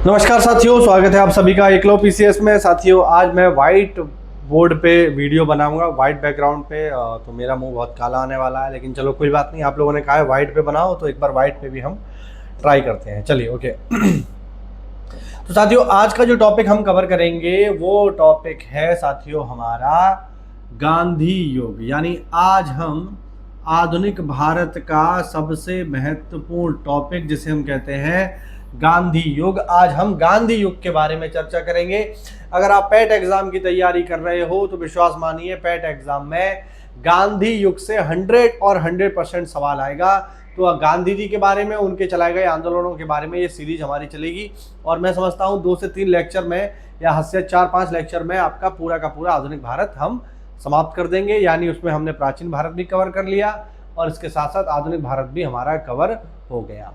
नमस्कार साथियों, स्वागत है आप सभी का एकलव पीसीएस में। साथियों, आज मैं वाइट बोर्ड पे वीडियो बनाऊंगा, वाइट बैकग्राउंड पे। तो मेरा मुंह बहुत काला आने वाला है, लेकिन चलो कोई बात नहीं। आप लोगों ने कहा है वाइट पे बनाओ, तो एक बार वाइट पे भी हम ट्राई करते हैं। चलिए, ओके। तो साथियों, आज का जो टॉपिक हम कवर करेंगे वो टॉपिक है साथियों हमारा गांधी युग। यानी आज हम आधुनिक भारत का सबसे महत्वपूर्ण टॉपिक जिसे हम कहते हैं गांधी युग, आज हम गांधी युग के बारे में चर्चा करेंगे। अगर आप पैट एग्जाम की तैयारी कर रहे हो तो विश्वास मानिए, पैट एग्जाम में गांधी युग से 100% सवाल आएगा। तो गांधी जी के बारे में, उनके चलाए गए आंदोलनों के बारे में ये सीरीज हमारी चलेगी। और मैं समझता हूँ 2 से 3 लेक्चर में या हद से 4-5 लेक्चर में आपका पूरा का पूरा आधुनिक भारत हम समाप्त कर देंगे। यानी उसमें हमने प्राचीन भारत भी कवर कर लिया और इसके साथ साथ आधुनिक भारत भी हमारा कवर हो गया।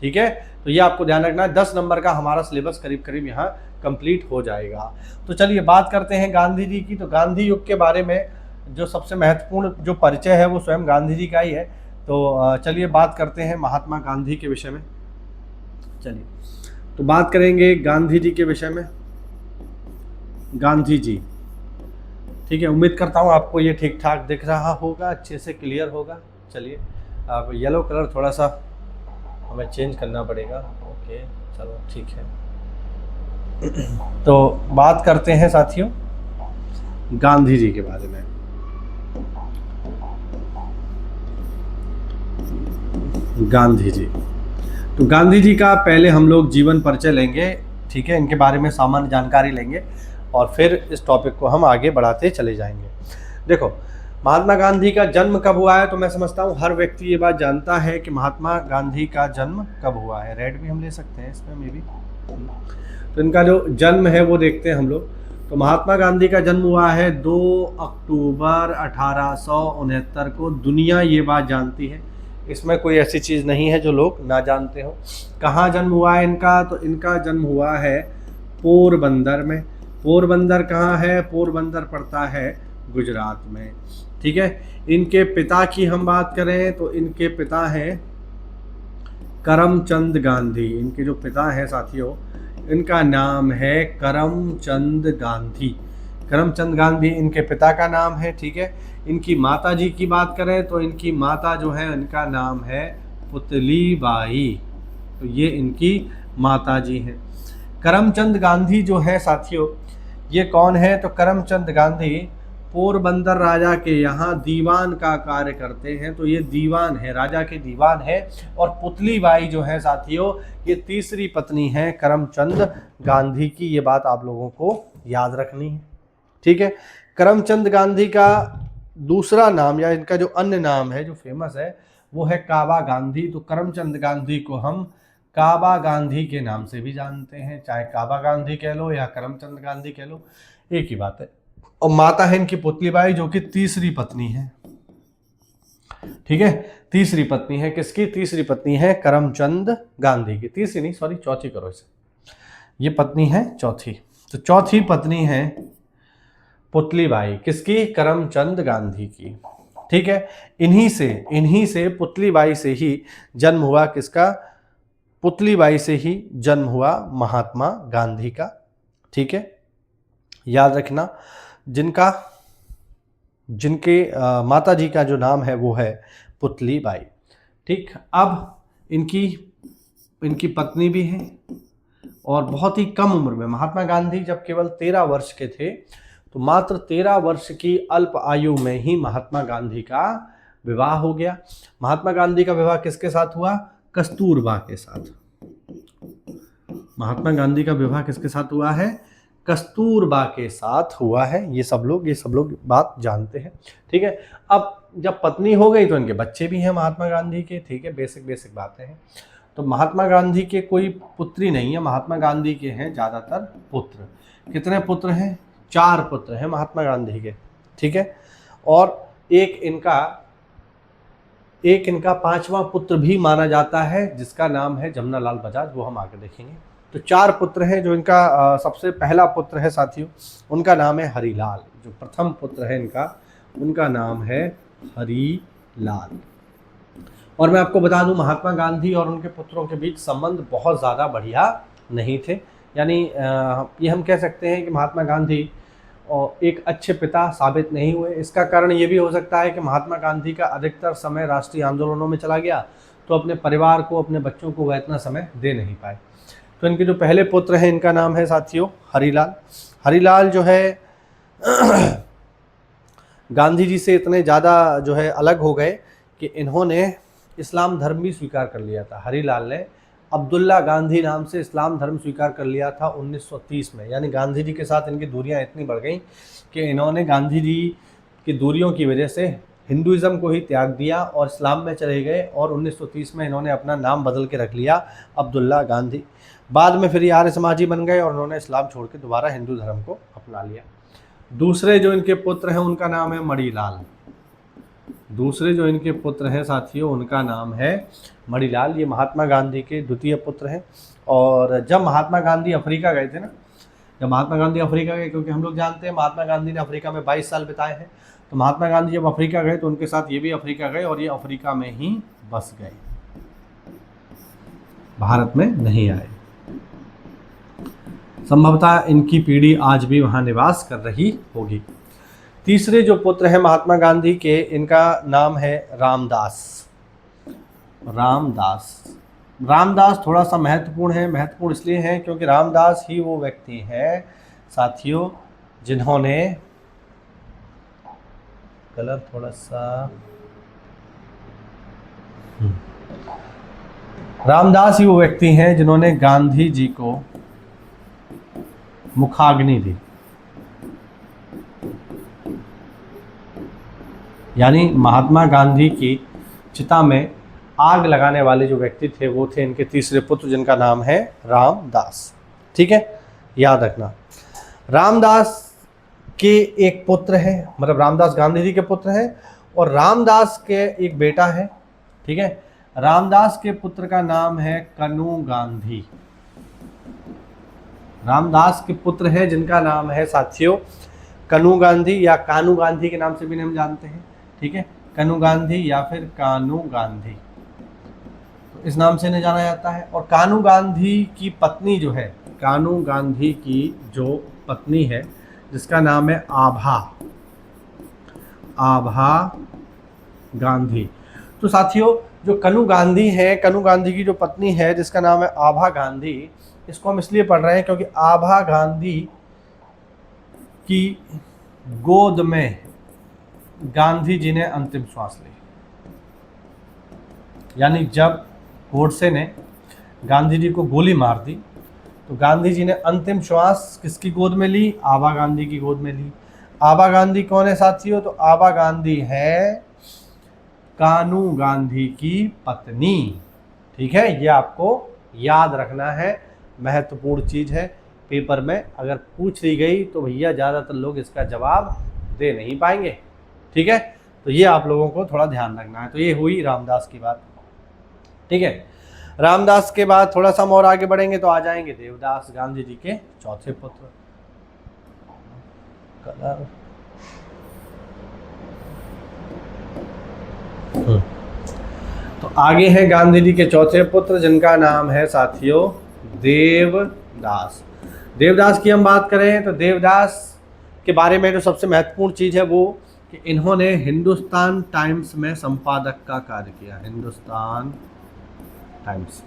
ठीक है, तो ये आपको ध्यान रखना है। 10 नंबर का हमारा सिलेबस करीब करीब यहाँ कंप्लीट हो जाएगा। तो चलिए बात करते हैं गांधी जी की। तो गांधी युग के बारे में जो सबसे महत्वपूर्ण जो परिचय है वो स्वयं गांधी जी का ही है। तो चलिए बात करते हैं महात्मा गांधी के विषय में। चलिए तो बात करेंगे गांधी जी के विषय में। गांधी जी, ठीक है, उम्मीद करता हूँ आपको ये ठीक ठाक दिख रहा होगा, अच्छे से क्लियर होगा। चलिए, अब येलो कलर थोड़ा सा हमें चेंज करना पड़ेगा। ओके, चलो ठीक है। तो बात करते हैं साथियों गांधी जी के बारे में। गांधी जी, तो गांधी जी का पहले हम लोग जीवन परिचय लेंगे, ठीक है, इनके बारे में सामान्य जानकारी लेंगे और फिर इस टॉपिक को हम आगे बढ़ाते चले जाएंगे। देखो, महात्मा गांधी का जन्म कब हुआ है, तो मैं समझता हूँ हर व्यक्ति ये बात जानता है कि महात्मा गांधी का जन्म कब हुआ है। रेड भी हम ले सकते हैं इसमें मे भी। तो इनका जो जन्म है वो देखते हैं हम लोग। तो महात्मा गांधी का जन्म हुआ है 2 अक्टूबर 1869 को। दुनिया ये बात जानती है, इसमें कोई ऐसी चीज़ नहीं है जो लोग ना जानते हो। कहाँ जन्म हुआ है इनका, तो इनका जन्म हुआ है पोरबंदर में। पोरबंदर कहाँ है? पोरबंदर पड़ता है गुजरात में। ठीक है, इनके पिता की हम बात करें तो इनके पिता हैं करमचंद गांधी। इनके जो पिता हैं साथियों, इनका नाम है करमचंद गांधी। करमचंद गांधी इनके पिता का नाम है। ठीक है, इनकी माता जी की बात करें तो इनकी माता जो है इनका नाम है पुतली बाई। तो ये इनकी माता जी हैं। करमचंद गांधी जो है साथियों, ये कौन है? तो करमचंद गांधी पोरबंदर राजा के यहाँ दीवान का कार्य करते हैं। तो ये दीवान है, राजा के दीवान है। और पुतली बाई जो है साथियों, ये तीसरी पत्नी है करमचंद गांधी की। ये बात आप लोगों को याद रखनी है। ठीक है, करमचंद गांधी का दूसरा नाम या इनका जो अन्य नाम है जो फेमस है वो है काबा गांधी। तो करमचंद गांधी को हम काबा गांधी के नाम से भी जानते हैं। चाहे काबा गांधी कह लो या करमचंद गांधी कह लो, एक ही बात है। और माता है इनकी पुतली बाई, जो कि तीसरी पत्नी है। ठीक है, तीसरी पत्नी है किसकी? तीसरी पत्नी है करमचंद गांधी की। तीसरी नहीं, सॉरी, चौथी करो इसे। ये पत्नी है चौथी। तो चौथी पत्नी है पुतली बाई किसकी? करमचंद गांधी की। ठीक है, इन्हीं से पुतली बाई से ही जन्म हुआ किसका? पुतली बाई से ही जन्म हुआ महात्मा गांधी का। ठीक है, याद रखना। जिनके माता जी का जो नाम है वो है पुतली बाई। ठीक, अब इनकी पत्नी भी है और बहुत ही कम उम्र में, महात्मा गांधी जब केवल 13 वर्ष के थे, तो मात्र 13 वर्ष की अल्प आयु में ही महात्मा गांधी का विवाह हो गया। महात्मा गांधी का विवाह किसके साथ हुआ? कस्तूरबा के साथ। महात्मा गांधी का विवाह किसके साथ हुआ है? कस्तूरबा के साथ हुआ है। ये सब लोग बात जानते हैं। ठीक है, अब जब पत्नी हो गई तो इनके बच्चे भी हैं महात्मा गांधी के। ठीक है, बेसिक बातें हैं। तो महात्मा गांधी के कोई पुत्री नहीं है, महात्मा गांधी के हैं ज़्यादातर पुत्र। कितने पुत्र हैं? 4 पुत्र हैं महात्मा गांधी के। ठीक है, और एक इनका 5वां पुत्र भी माना जाता है जिसका नाम है जमनालाल बजाज, वो हम आगे देखेंगे। तो 4 पुत्र हैं। जो इनका सबसे पहला पुत्र है साथियों, उनका नाम है हरिलाल। जो प्रथम पुत्र है इनका, उनका नाम है हरिलाल। और मैं आपको बता दूं, महात्मा गांधी और उनके पुत्रों के बीच संबंध बहुत ज़्यादा बढ़िया नहीं थे। यानी ये हम कह सकते हैं कि महात्मा गांधी और एक अच्छे पिता साबित नहीं हुए। इसका कारण ये भी हो सकता है कि महात्मा गांधी का अधिकतर समय राष्ट्रीय आंदोलनों में चला गया, तो अपने परिवार को, अपने बच्चों को वह इतना समय दे नहीं पाए। तो इनके जो पहले पुत्र हैं, इनका नाम है साथियों हरिलाल। हरिलाल जो है गांधी जी से इतने ज़्यादा जो है अलग हो गए कि इन्होंने इस्लाम धर्म भी स्वीकार कर लिया था। हरिलाल ने अब्दुल्ला गांधी नाम से इस्लाम धर्म स्वीकार कर लिया था 1930 में। यानी गांधी जी के साथ इनकी दूरियां इतनी बढ़ गई कि इन्होंने गांधी जी की दूरियों की वजह से हिंदुइज़्म को ही त्याग दिया और इस्लाम में चले गए, और 1930 में इन्होंने अपना नाम बदल के रख लिया अब्दुल्ला गांधी। बाद में फिर ये आर्य समाजी बन गए और उन्होंने इस्लाम छोड़ के दोबारा हिंदू धर्म को अपना लिया। दूसरे जो इनके पुत्र हैं उनका नाम है मणिलाल। दूसरे जो इनके पुत्र हैं साथियों, उनका नाम है मणिलाल। ये महात्मा गांधी के द्वितीय पुत्र हैं। और जब महात्मा गांधी अफ्रीका गए थे ना, जब महात्मा गांधी अफ्रीका गए, क्योंकि हम लोग जानते हैं महात्मा गांधी ने अफ्रीका में 22 साल बिताए हैं, तो महात्मा गांधी जब अफ्रीका गए तो उनके साथ ये भी अफ्रीका गए और ये अफ्रीका में ही बस गए, भारत में नहीं आए। संभवतः इनकी पीढ़ी आज भी वहाँ निवास कर रही होगी। तीसरे जो पुत्र हैं महात्मा गांधी के, इनका नाम है रामदास। रामदास रामदास थोड़ा सा महत्वपूर्ण है। महत्वपूर्ण इसलिए है क्योंकि रामदास ही वो व्यक्ति हैं साथियों जिन्होंने, कलर थोड़ा सा, रामदास ही वो व्यक्ति हैं जिन्होंने गांधी जी को मुखाग्नि दी। यानी महात्मा गांधी की चिता में आग लगाने वाले जो व्यक्ति थे वो थे इनके तीसरे पुत्र, जिनका नाम है रामदास। ठीक है, याद रखना। रामदास के एक पुत्र है, मतलब रामदास गांधी जी के पुत्र हैं, और रामदास के एक बेटा है। ठीक है, रामदास के पुत्र का नाम है कनू गांधी। रामदास के पुत्र है जिनका नाम है साथियों कनू गांधी, या कानू गांधी के नाम से भी हम जानते हैं। ठीक है, कनू गांधी या फिर कानू गांधी, तो इस नाम से इन्हें जाना जाता है। और कानू गांधी की पत्नी जो है, कानू गांधी की जो पत्नी है जिसका नाम है आभा गांधी। तो साथियों जो कनू गांधी है, कनू गांधी की जो पत्नी है जिसका नाम है आभा गांधी, इसको हम इसलिए पढ़ रहे हैं क्योंकि आभा गांधी की गोद में गांधी जी ने अंतिम श्वास ली। यानी जब गोडसे ने गांधी जी को गोली मार दी तो गांधी जी ने अंतिम श्वास किसकी गोद में ली? आभा गांधी की गोद में ली। आभा गांधी कौन है साथियों? तो आभा गांधी है कानू गांधी की पत्नी। ठीक है, ये आपको याद रखना है, महत्वपूर्ण चीज़ है। पेपर में अगर पूछ ली गई तो भैया ज़्यादातर लोग इसका जवाब दे नहीं पाएंगे। ठीक है, तो ये आप लोगों को थोड़ा ध्यान रखना है। तो ये हुई रामदास की बात। ठीक है, रामदास के बाद थोड़ा सा हम और आगे बढ़ेंगे तो आ जाएंगे देवदास, गांधी जी के चौथे पुत्र। कलर तो आगे है गांधी जी के चौथे पुत्र जिनका नाम है साथियों देवदास। देवदास की हम बात करें तो देवदास के बारे में जो सबसे महत्वपूर्ण चीज़ है वो कि इन्होंने हिंदुस्तान टाइम्स में संपादक का कार्य किया। हिंदुस्तान टाइम्स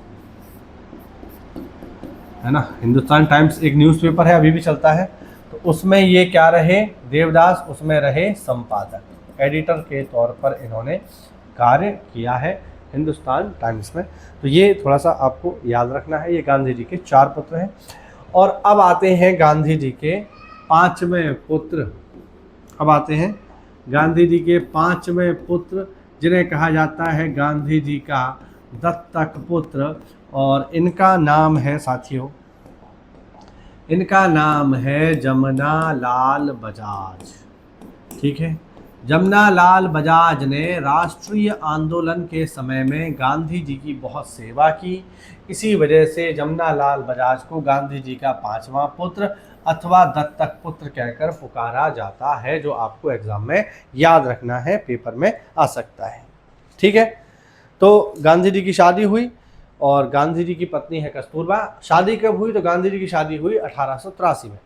है ना, हिंदुस्तान टाइम्स एक न्यूज़पेपर है, अभी भी चलता है। तो उसमें ये क्या रहे? देवदास उसमें रहे संपादक, एडिटर के तौर पर इन्होंने कार्य किया है हिंदुस्तान टाइम्स में। तो ये थोड़ा सा आपको याद रखना है। ये गांधी जी के 4 पुत्र हैं। और अब आते हैं गांधी जी के 5वें पुत्र। अब आते हैं गांधी जी के 5वें पुत्र जिन्हें कहा जाता है गांधी जी का दत्तक पुत्र, और इनका नाम है साथियों, इनका नाम है जमना लाल बजाज। ठीक है, जमना लाल बजाज ने राष्ट्रीय आंदोलन के समय में गांधी जी की बहुत सेवा की। इसी वजह से जमना लाल बजाज को गांधी जी का 5वां पुत्र अथवा दत्तक पुत्र कहकर पुकारा जाता है, जो आपको एग्जाम में याद रखना है, पेपर में आ सकता है। ठीक है, तो गांधी जी की शादी हुई और गांधी जी की पत्नी है कस्तूरबा। शादी कब हुई? तो गांधी जी की शादी हुई 1883 में।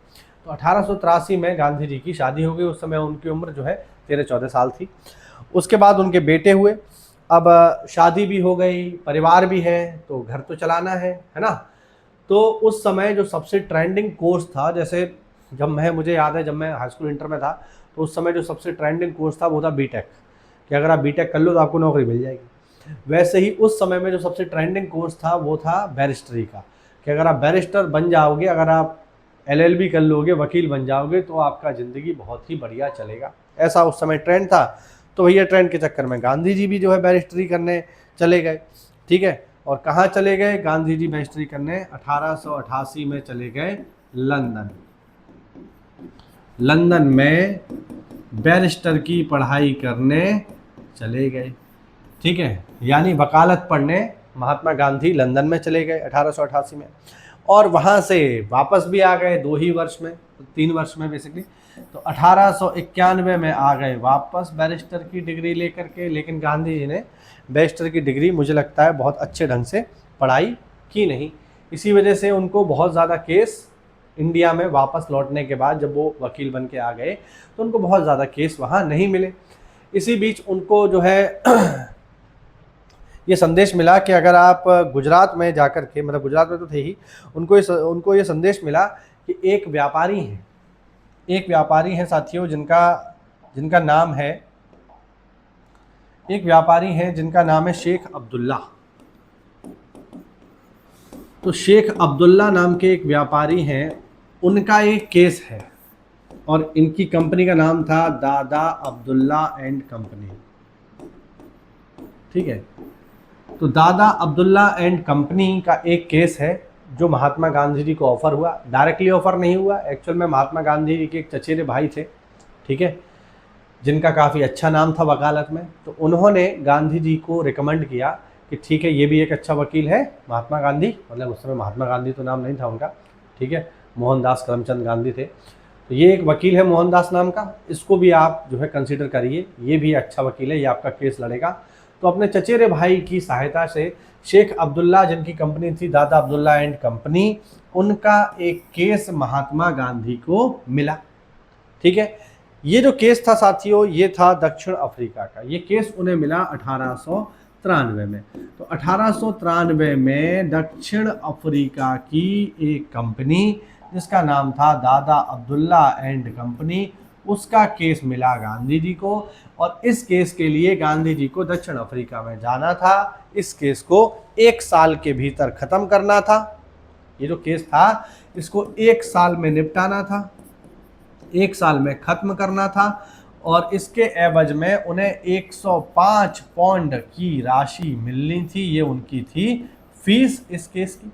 तो 1883 में गांधी जी की शादी हो गई। उस समय उनकी उम्र जो है 13-14 साल थी। उसके बाद उनके बेटे हुए। अब शादी भी हो गई, परिवार भी है, तो घर तो चलाना है ना। तो उस समय जो सबसे ट्रेंडिंग कोर्स था, जैसे जब मुझे याद है जब मैं हाई स्कूल इंटर में था, तो उस समय जो सबसे ट्रेंडिंग कोर्स था वो था बीटेक, कि अगर आप बीटेक कर लो तो आपको नौकरी मिल जाएगी। वैसे ही उस समय में जो सबसे ट्रेंडिंग कोर्स था वो था बैरिस्ट्री का, कि अगर आप बैरिस्टर बन जाओगे, अगर आप एलएलबी कर लोगे, वकील बन जाओगे, तो आपका ज़िंदगी बहुत ही बढ़िया चलेगा। ऐसा उस समय ट्रेंड था। तो भैया ट्रेंड के चक्कर में गांधी जी भी जो है बैरिस्ट्री करने चले गए। ठीक है, और कहाँ चले गए गांधी जी बैरिस्ट्री करने? 1888 में चले गए लंदन। लंदन में बैरिस्टर की पढ़ाई करने चले गए। ठीक है, यानी वकालत पढ़ने महात्मा गांधी लंदन में चले गए 1888 में, और वहाँ से वापस भी आ गए 2 ही वर्ष में, 3 वर्ष में बेसिकली। तो 1891 में आ गए वापस बैरिस्टर की डिग्री लेकर के। लेकिन गांधी जी ने बैरिस्टर की डिग्री मुझे लगता है बहुत अच्छे ढंग से पढ़ाई की नहीं। इसी वजह से उनको बहुत ज़्यादा केस इंडिया में वापस लौटने के बाद, जब वो वकील बन के आ गए, तो उनको बहुत ज़्यादा केस वहाँ नहीं मिले। इसी बीच उनको जो है ये संदेश मिला कि अगर आप गुजरात में जाकर के, मतलब गुजरात में तो थे ही, उनको ये संदेश मिला कि एक व्यापारी हैं साथियों, जिनका नाम है शेख अब्दुल्ला। तो शेख अब्दुल्ला नाम के एक व्यापारी हैं, उनका एक केस है, और इनकी कंपनी का नाम था दादा अब्दुल्ला एंड कंपनी। ठीक है, तो दादा अब्दुल्ला एंड कंपनी का एक केस है जो महात्मा गांधी जी को ऑफर हुआ। डायरेक्टली ऑफर नहीं हुआ, एक्चुअल में महात्मा गांधी जी के एक चचेरे भाई थे, ठीक है, जिनका काफ़ी अच्छा नाम था वकालत में। तो उन्होंने गांधी जी को रिकमेंड किया कि ठीक है, ये भी एक अच्छा वकील है, महात्मा गांधी, मतलब उस समय महात्मा गांधी तो नाम नहीं था उनका, ठीक है, मोहनदास करमचंद गांधी थे। तो ये एक वकील है मोहनदास नाम का, इसको भी आप जो है कंसिडर करिए, ये भी अच्छा वकील है, ये आपका केस लड़ेगा। तो अपने चचेरे भाई की सहायता से शेख अब्दुल्ला, जिनकी कंपनी थी दादा अब्दुल्ला एंड कंपनी, उनका एक केस महात्मा गांधी को मिला। ठीक है, ये जो केस था साथियों, ये था दक्षिण अफ्रीका का। ये केस उन्हें मिला 1893 में। तो 1893 में दक्षिण अफ्रीका की एक कंपनी, जिसका नाम था दादा अब्दुल्ला एंड कंपनी, उसका केस मिला गांधी जी को, और इस केस के लिए गांधी जी को दक्षिण अफ्रीका में जाना था। इस केस को 1 साल के भीतर खत्म करना था। ये जो केस था, इसको 1 साल में निपटाना था, 1 साल में खत्म करना था, और इसके एवज में उन्हें 105 पाउंड की राशि मिलनी थी। ये उनकी थी फीस इस केस की।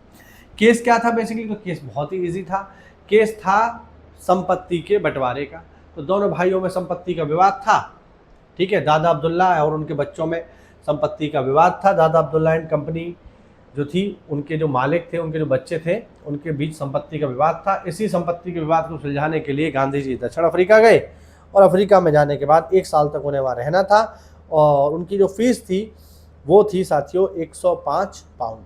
केस क्या था बेसिकली? तो केस बहुत ही इजी था। केस था संपत्ति के बंटवारे का। तो दोनों भाइयों में संपत्ति का विवाद था। ठीक है, दादा अब्दुल्ला और उनके बच्चों में संपत्ति का विवाद था। दादा अब्दुल्ला एंड कंपनी जो थी, उनके जो मालिक थे, उनके जो बच्चे थे, उनके बीच संपत्ति का विवाद था। इसी संपत्ति के विवाद को सुलझाने के लिए गांधी जी दक्षिण अफ्रीका गए, और अफ्रीका में जाने के बाद 1 साल तक उन्हें वहाँ रहना था, और उनकी जो फीस थी वो थी साथियों 105 पाउंड।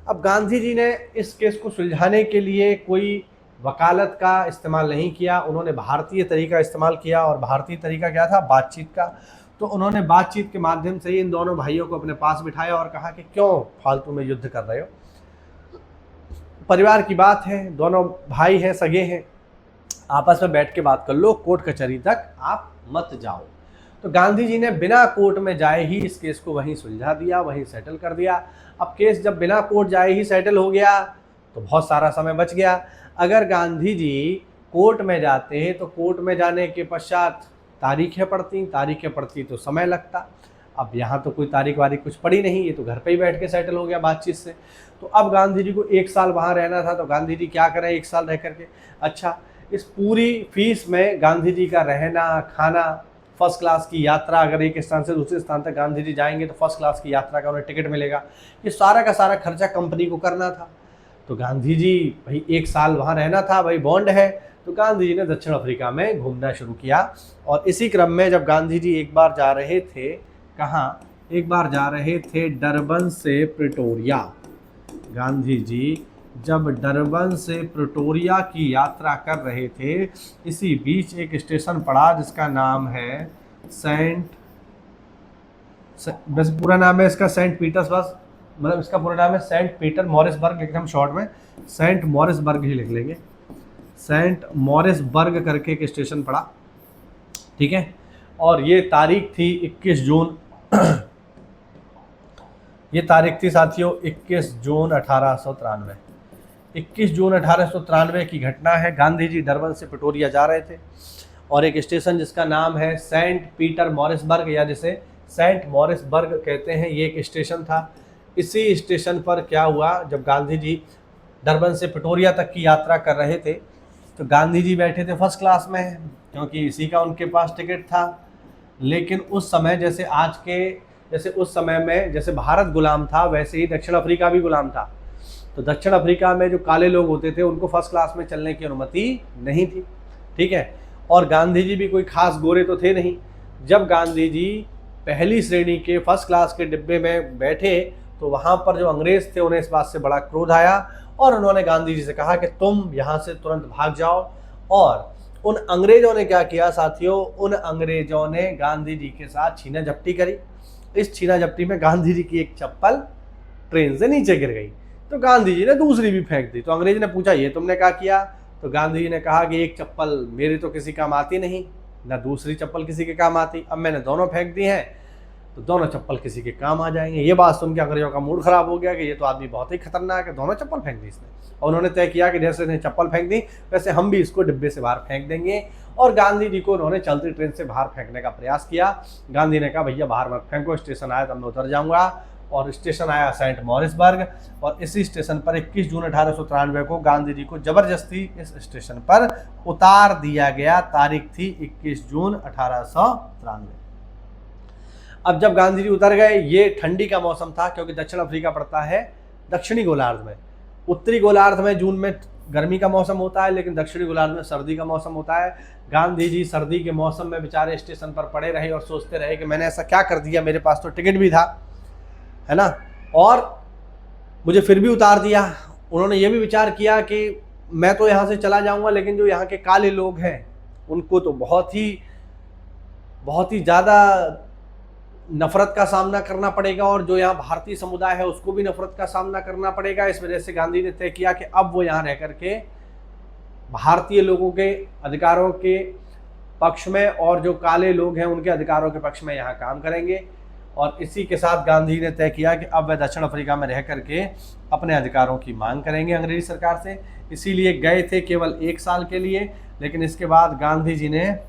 अब गांधी जी ने इस केस को सुलझाने के लिए कोई वकालत का इस्तेमाल नहीं किया, उन्होंने भारतीय तरीका इस्तेमाल किया। और भारतीय तरीका क्या था? बातचीत का। तो उन्होंने बातचीत के माध्यम से ही इन दोनों भाइयों को अपने पास बिठाया और कहा कि क्यों फालतू में युद्ध कर रहे हो, परिवार की बात है, दोनों भाई हैं, सगे हैं, आपस में बैठ के बात कर लो, कोर्ट कचहरी तक आप मत जाओ। तो गांधी जी ने बिना कोर्ट में जाए ही इस केस को वहीं सुलझा दिया, वहीं सेटल कर दिया। अब केस जब बिना कोर्ट जाए ही सेटल हो गया तो बहुत सारा समय बच गया। अगर गांधी जी कोर्ट में जाते तो कोर्ट में जाने के पश्चात तारीखें पड़ती तो समय लगता। अब यहाँ तो कोई तारीख वारीख कुछ पड़ी नहीं, ये तो घर पे ही बैठ के सेटल हो गया बातचीत से। तो अब गांधी जी को 1 साल वहाँ रहना था, तो गांधी जी क्या करें 1 साल रह करके? अच्छा, इस पूरी फीस में गांधी जी का रहना, खाना, फर्स्ट क्लास की यात्रा, अगर एक स्थान से दूसरे स्थान तक गांधी जी जाएंगे तो फर्स्ट क्लास की यात्रा का उन्हें टिकट मिलेगा, ये सारा का सारा खर्चा कंपनी को करना था। तो गांधी जी भाई 1 साल वहाँ रहना था, भाई बॉन्ड है, तो गांधी जी ने दक्षिण अफ्रीका में घूमना शुरू किया। और इसी क्रम में जब गांधी जी एक बार जा रहे थे, कहाँ? एक बार जा रहे थे डरबन से प्रिटोरिया। गांधी जी जब डरबन से प्रिटोरिया की यात्रा कर रहे थे, इसी बीच एक स्टेशन पड़ा जिसका नाम है बस पूरा नाम है इसका सेंट पीटर्सबर्ग, मतलब इसका पूरा नाम है सेंट पीटर मॉरिसबर्ग, लेकिन हम शॉर्ट में सेंट मॉरिसबर्ग ही लिख लेंगे। सेंट मॉरिसबर्ग करके एक स्टेशन पड़ा, ठीक है। और ये तारीख थी 21 जून ये तारीख थी साथियों 21 जून 1893। 21 जून 1893 की घटना है। गांधी जी डरबन से प्रिटोरिया जा रहे थे और एक स्टेशन जिसका नाम है सेंट पीटर मॉरिसबर्ग या जिसे सेंट मॉरिसबर्ग कहते हैं, ये एक स्टेशन था। इसी स्टेशन पर क्या हुआ, जब गांधी जी डरबन से प्रिटोरिया तक की यात्रा कर रहे थे तो गांधी जी बैठे थे फर्स्ट क्लास में, क्योंकि इसी का उनके पास टिकट था। लेकिन उस समय जैसे उस समय में जैसे भारत गुलाम था, वैसे ही दक्षिण अफ्रीका भी गुलाम था। तो दक्षिण अफ्रीका में जो काले लोग होते थे उनको फर्स्ट क्लास में चलने की अनुमति नहीं थी, ठीक है। और गांधी जी भी कोई खास गोरे तो थे नहीं। जब गांधी जी पहली श्रेणी के फर्स्ट क्लास के डिब्बे में बैठे तो वहाँ पर जो अंग्रेज थे उन्हें इस बात से बड़ा क्रोध आया और उन्होंने गांधी जी से कहा कि तुम यहाँ से तुरंत भाग जाओ। और उन अंग्रेजों ने क्या किया साथियों, उन अंग्रेजों ने गांधी जी के साथ छीना झपटी करी। इस छीना झपटी में गांधी जी की एक चप्पल ट्रेन से नीचे गिर गई, तो गांधी जी ने दूसरी भी फेंक दी। तो अंग्रेज ने पूछा ये तुमने क्या किया, तो गांधी जी ने कहा कि एक चप्पल मेरी तो किसी काम आती नहीं, ना दूसरी चप्पल किसी के काम आती, अब मैंने दोनों फेंक दी हैं तो दोनों चप्पल किसी के काम आ जाएंगे। ये बात सुन के अंग्रेजों का मूड खराब हो गया कि ये तो आदमी बहुत ही खतरनाक है, दोनों चप्पल फेंक दी इसने। और उन्होंने तय किया कि जैसे इसने चप्पल फेंक दी वैसे हम भी इसको डिब्बे से बाहर फेंक देंगे। और गांधी जी को उन्होंने चलती ट्रेन से बाहर फेंकने का प्रयास किया। गांधी ने कहा भैया बाहर मत फेंको, स्टेशन आया तब मैं उतर जाऊंगा। और स्टेशन आया सेंट मॉरिसबर्ग और इसी स्टेशन पर 21 जून 1893 को गांधी जी को जबरदस्ती इस स्टेशन पर उतार दिया गया। तारीख थी 21 जून 1893। अब जब गांधी जी उतर गए, ये ठंडी का मौसम था क्योंकि दक्षिण अफ्रीका पड़ता है दक्षिणी गोलार्ध में। उत्तरी गोलार्ध में जून में गर्मी का मौसम होता है, लेकिन दक्षिणी गोलार्ध में सर्दी का मौसम होता है। गांधी जी सर्दी के मौसम में बेचारे स्टेशन पर पड़े रहे और सोचते रहे कि मैंने ऐसा क्या कर दिया, मेरे पास तो टिकट भी था, है ना, और मुझे फिर भी उतार दिया। उन्होंने ये भी विचार किया कि मैं तो यहाँ से चला जाऊँगा, लेकिन जो यहाँ के काले लोग हैं उनको तो बहुत ही ज़्यादा नफरत का सामना करना पड़ेगा और जो यहाँ भारतीय समुदाय है उसको भी नफरत का सामना करना पड़ेगा। इस वजह से गांधी ने तय किया कि अब वो यहाँ रह करके भारतीय लोगों के अधिकारों के पक्ष में और जो काले लोग हैं उनके अधिकारों के पक्ष में यहाँ काम करेंगे। और इसी के साथ गांधी ने तय किया कि अब वे दक्षिण अफ्रीका में रह करके अपने अधिकारों की मांग करेंगे अंग्रेजी सरकार से। इसीलिए गए थे केवल 1 साल के लिए, लेकिन इसके बाद गांधी जी ने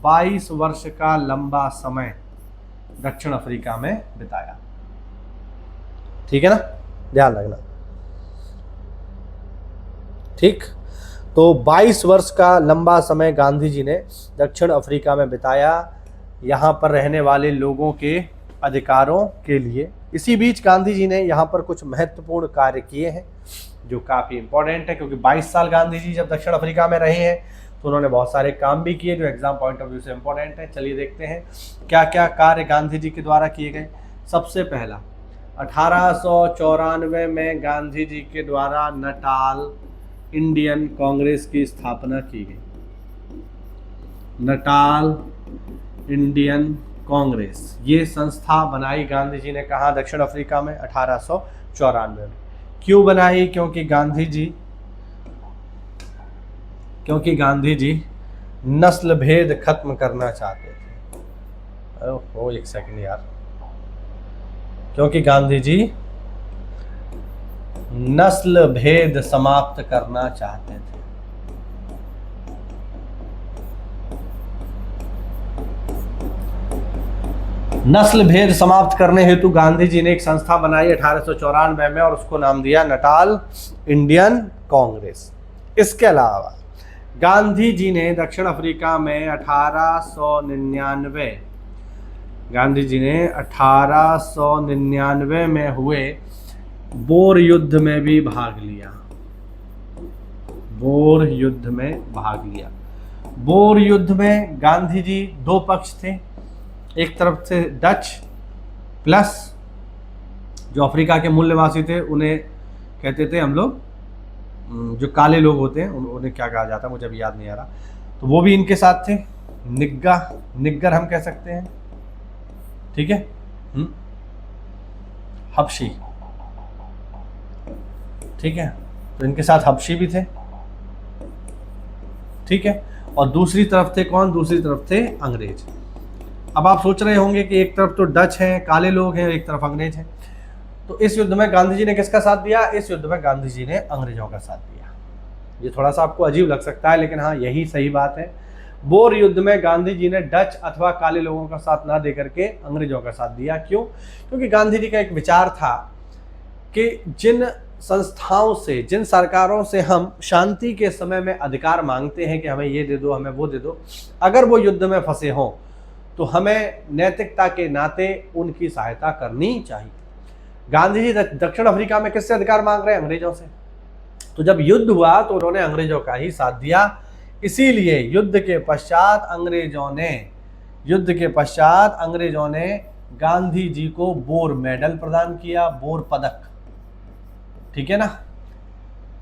22 वर्ष का लंबा समय दक्षिण अफ्रीका में बिताया। ठीक है ना, ध्यान रखना, ठीक। तो 22 वर्ष का लंबा समय गांधी जी ने दक्षिण अफ्रीका में बिताया यहाँ पर रहने वाले लोगों के अधिकारों के लिए। इसी बीच गांधी जी ने यहाँ पर कुछ महत्वपूर्ण कार्य किए हैं जो काफ़ी इंपॉर्टेंट है, क्योंकि 22 साल गांधी जी जब दक्षिण अफ्रीका में रहे हैं तो उन्होंने बहुत सारे काम भी किए जो एग्जाम पॉइंट ऑफ व्यू से इंपॉर्टेंट है। चलिए देखते हैं क्या क्या कार्य गांधी जी के द्वारा किए गए। सबसे पहला, 1894 में गांधी जी के द्वारा नटाल इंडियन कांग्रेस की स्थापना की गई। नटाल इंडियन कांग्रेस, ये संस्था बनाई गांधी जी ने कहा, दक्षिण अफ्रीका में 1894 में। क्यों बनाई? क्योंकि गांधी जी नस्ल भेद खत्म करना चाहते थे। ओहो, एक सेकंड यार, क्योंकि गांधी जी नस्ल भेद समाप्त करना चाहते थे। नस्ल भेद समाप्त करने हेतु गांधी जी ने एक संस्था बनाई 1894 में और उसको नाम दिया नटाल इंडियन कांग्रेस। इसके अलावा गांधी जी ने दक्षिण अफ्रीका में 1899 में हुए बोर युद्ध में भी भाग लिया। बोर युद्ध में गांधी जी 2 पक्ष थे, एक तरफ से डच प्लस जो अफ्रीका के मूल निवासी थे उन्हें कहते थे हम लोग, जो काले लोग होते हैं उन्हें क्या कहा जाता है मुझे अभी याद नहीं आ रहा, तो वो भी इनके साथ थे। निग्गर हम कह सकते हैं, ठीक है। हबशी, ठीक है, तो इनके साथ हबशी भी थे, ठीक है। और दूसरी तरफ थे कौन? दूसरी तरफ थे अंग्रेज। अब आप सोच रहे होंगे कि एक तरफ तो डच हैं, काले लोग हैं, एक तरफ अंग्रेज हैं, तो इस युद्ध में गांधी जी ने किसका साथ दिया? इस युद्ध में गांधी जी ने अंग्रेजों का साथ दिया। ये थोड़ा सा आपको अजीब लग सकता है, लेकिन हाँ यही सही बात है। बोर युद्ध में गांधी जी ने डच अथवा काले लोगों का साथ ना देकर के अंग्रेजों का साथ दिया। क्यों? क्योंकि गांधी जी का एक विचार था कि जिन संस्थाओं से, जिन सरकारों से हम शांति के समय में अधिकार मांगते हैं कि हमें ये दे दो, हमें वो दे दो, अगर वो युद्ध में फंसे हों तो हमें नैतिकता के नाते उनकी सहायता करनी चाहिए। गांधी जी दक्षिण अफ्रीका में किससे अधिकार मांग रहे हैं? अंग्रेजों से। तो जब युद्ध हुआ तो उन्होंने अंग्रेजों का ही साथ दिया। इसीलिए युद्ध के पश्चात अंग्रेजों ने गांधी जी को बोर मेडल प्रदान किया, बोर पदक, ठीक है ना।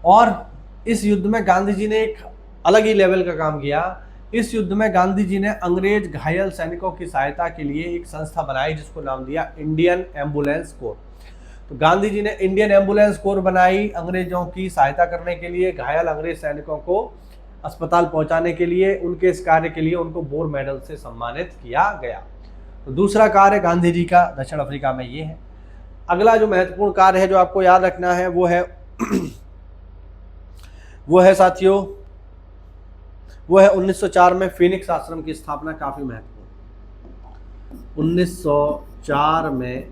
और इस युद्ध में गांधी जी ने एक अलग ही लेवल का काम किया। इस युद्ध में गांधी जी ने अंग्रेज घायल सैनिकों की सहायता के लिए एक संस्था बनाई जिसको नाम दिया इंडियन एम्बुलेंस कोर। तो गांधी जी ने इंडियन एम्बुलेंस कोर बनाई अंग्रेजों की सहायता करने के लिए, घायल अंग्रेज सैनिकों को अस्पताल पहुंचाने के लिए। उनके इस कार्य के लिए उनको बोर मेडल से सम्मानित किया गया। तो दूसरा कार्य गांधी जी का दक्षिण अफ्रीका में ये है। अगला जो महत्वपूर्ण कार्य है जो आपको याद रखना है वो है साथियों, वो है 1904 में फीनिक्स आश्रम की स्थापना। काफी महत्वपूर्ण, 1904 में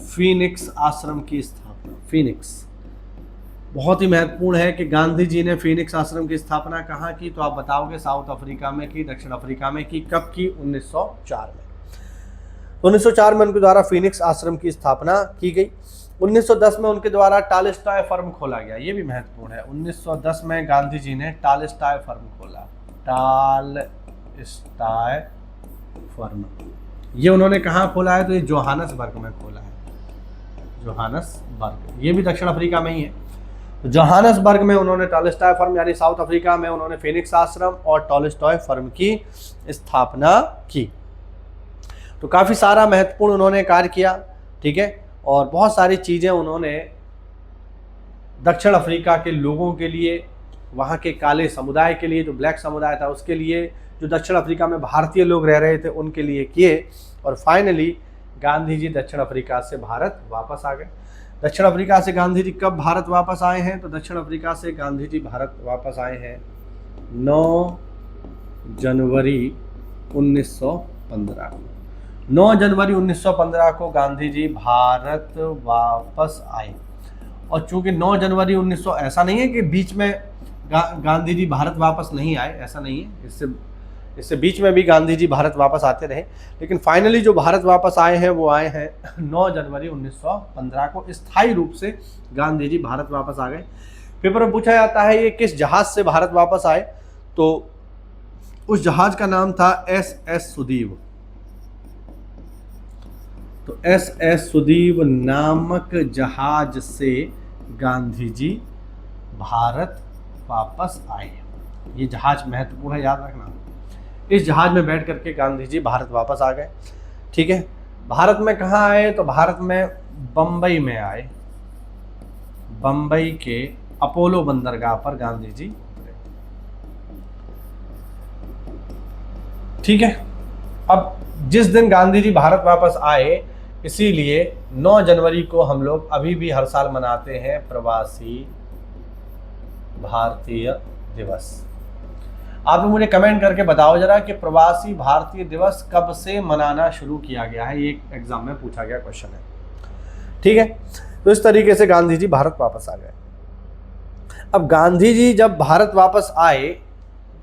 फीनिक्स आश्रम की स्थापना। फीनिक्स बहुत ही महत्वपूर्ण है कि गांधी जी ने फीनिक्स आश्रम की स्थापना कहाँ की? तो आप बताओगे साउथ अफ्रीका में की, दक्षिण अफ्रीका में की। कब की? 1904 में। 1904 में उनके द्वारा फीनिक्स आश्रम की स्थापना की गई। 1910 में उनके द्वारा टॉलस्टॉय फर्म खोला गया। ये भी महत्वपूर्ण है। 1910 में गांधी जी ने टॉलस्टॉय फर्म खोला। टॉलस्टॉय फर्म ये उन्होंने कहाँ खोला है? तो ये जोहानसबर्ग में खोला है। जोहानसबर्ग ये भी दक्षिण अफ्रीका में ही है। तो जोहानसबर्ग में उन्होंने टॉलस्टॉय फर्म यानी साउथ अफ्रीका में उन्होंने फीनिक्स आश्रम और टॉलस्टॉय फर्म की स्थापना की। तो काफ़ी सारा महत्वपूर्ण उन्होंने कार्य किया, ठीक है। और बहुत सारी चीज़ें उन्होंने दक्षिण अफ्रीका के लोगों के लिए, वहाँ के काले समुदाय के लिए, जो ब्लैक समुदाय था उसके लिए, जो दक्षिण अफ्रीका में भारतीय लोग रह रहे थे उनके लिए किए। और फाइनली गांधी जी दक्षिण अफ्रीका से भारत वापस आ गए। दक्षिण अफ्रीका से गांधी जी कब भारत वापस आए हैं? तो दक्षिण अफ्रीका से गांधी जी भारत वापस आए हैं 9 जनवरी 1915 को। 9 जनवरी 1915 को गांधी जी भारत वापस आए। और चूंकि 9 जनवरी 1900, ऐसा नहीं है कि बीच में गांधी जी भारत वापस नहीं आए, ऐसा नहीं है। इससे बीच में भी गांधी जी भारत वापस आते रहे, लेकिन फाइनली जो भारत वापस आए हैं वो आए हैं 9 जनवरी 1915 को। स्थायी रूप से गांधी जी भारत वापस आ गए। पेपर में पूछा जाता है ये किस जहाज से भारत वापस आए? तो उस जहाज का नाम था SS सुदीव। तो SS सुदीव नामक जहाज से गांधी जी भारत वापस आए। ये जहाज महत्वपूर्ण है, याद रखना। इस जहाज में बैठ करके गांधी जी भारत वापस आ गए, ठीक है। भारत में कहाँ आए? तो भारत में बम्बई में आए। बम्बई के अपोलो बंदरगाह पर गांधी जी उतरे, ठीक है। अब जिस दिन गांधी जी भारत वापस आए, इसीलिए 9 जनवरी को हम लोग अभी भी हर साल मनाते हैं प्रवासी भारतीय दिवस। आप लोग मुझे कमेंट करके बताओ जरा कि प्रवासी भारतीय दिवस कब से मनाना शुरू किया गया है। ये एक एग्जाम में पूछा गया क्वेश्चन है, ठीक है। तो इस तरीके से गांधी जी भारत वापस आ गए। अब गांधी जी जब भारत वापस आए,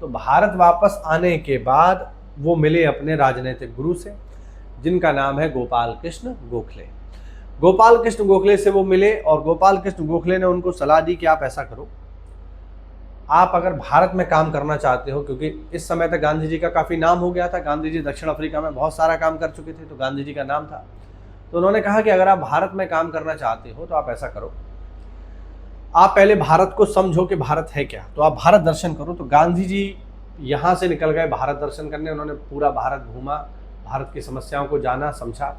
तो भारत वापस आने के बाद वो मिले अपने राजनीतिक गुरु से, जिनका नाम है गोपाल कृष्ण गोखले। गोपाल कृष्ण गोखले से वो मिले और गोपाल कृष्ण गोखले ने उनको सलाह दी कि आप ऐसा करो, आप अगर भारत में काम करना चाहते हो, क्योंकि इस समय तक गांधी जी का काफ़ी नाम हो गया था, गांधी जी दक्षिण अफ्रीका में बहुत सारा काम कर चुके थे, तो गांधी जी का नाम था। तो उन्होंने कहा कि अगर आप भारत में काम करना चाहते हो तो आप ऐसा करो, आप पहले भारत को समझो कि भारत है क्या, तो आप भारत दर्शन करो। तो गांधी जी यहाँ से निकल गए भारत दर्शन करने, उन्होंने पूरा भारत घूमा, भारत की समस्याओं को जाना समझा,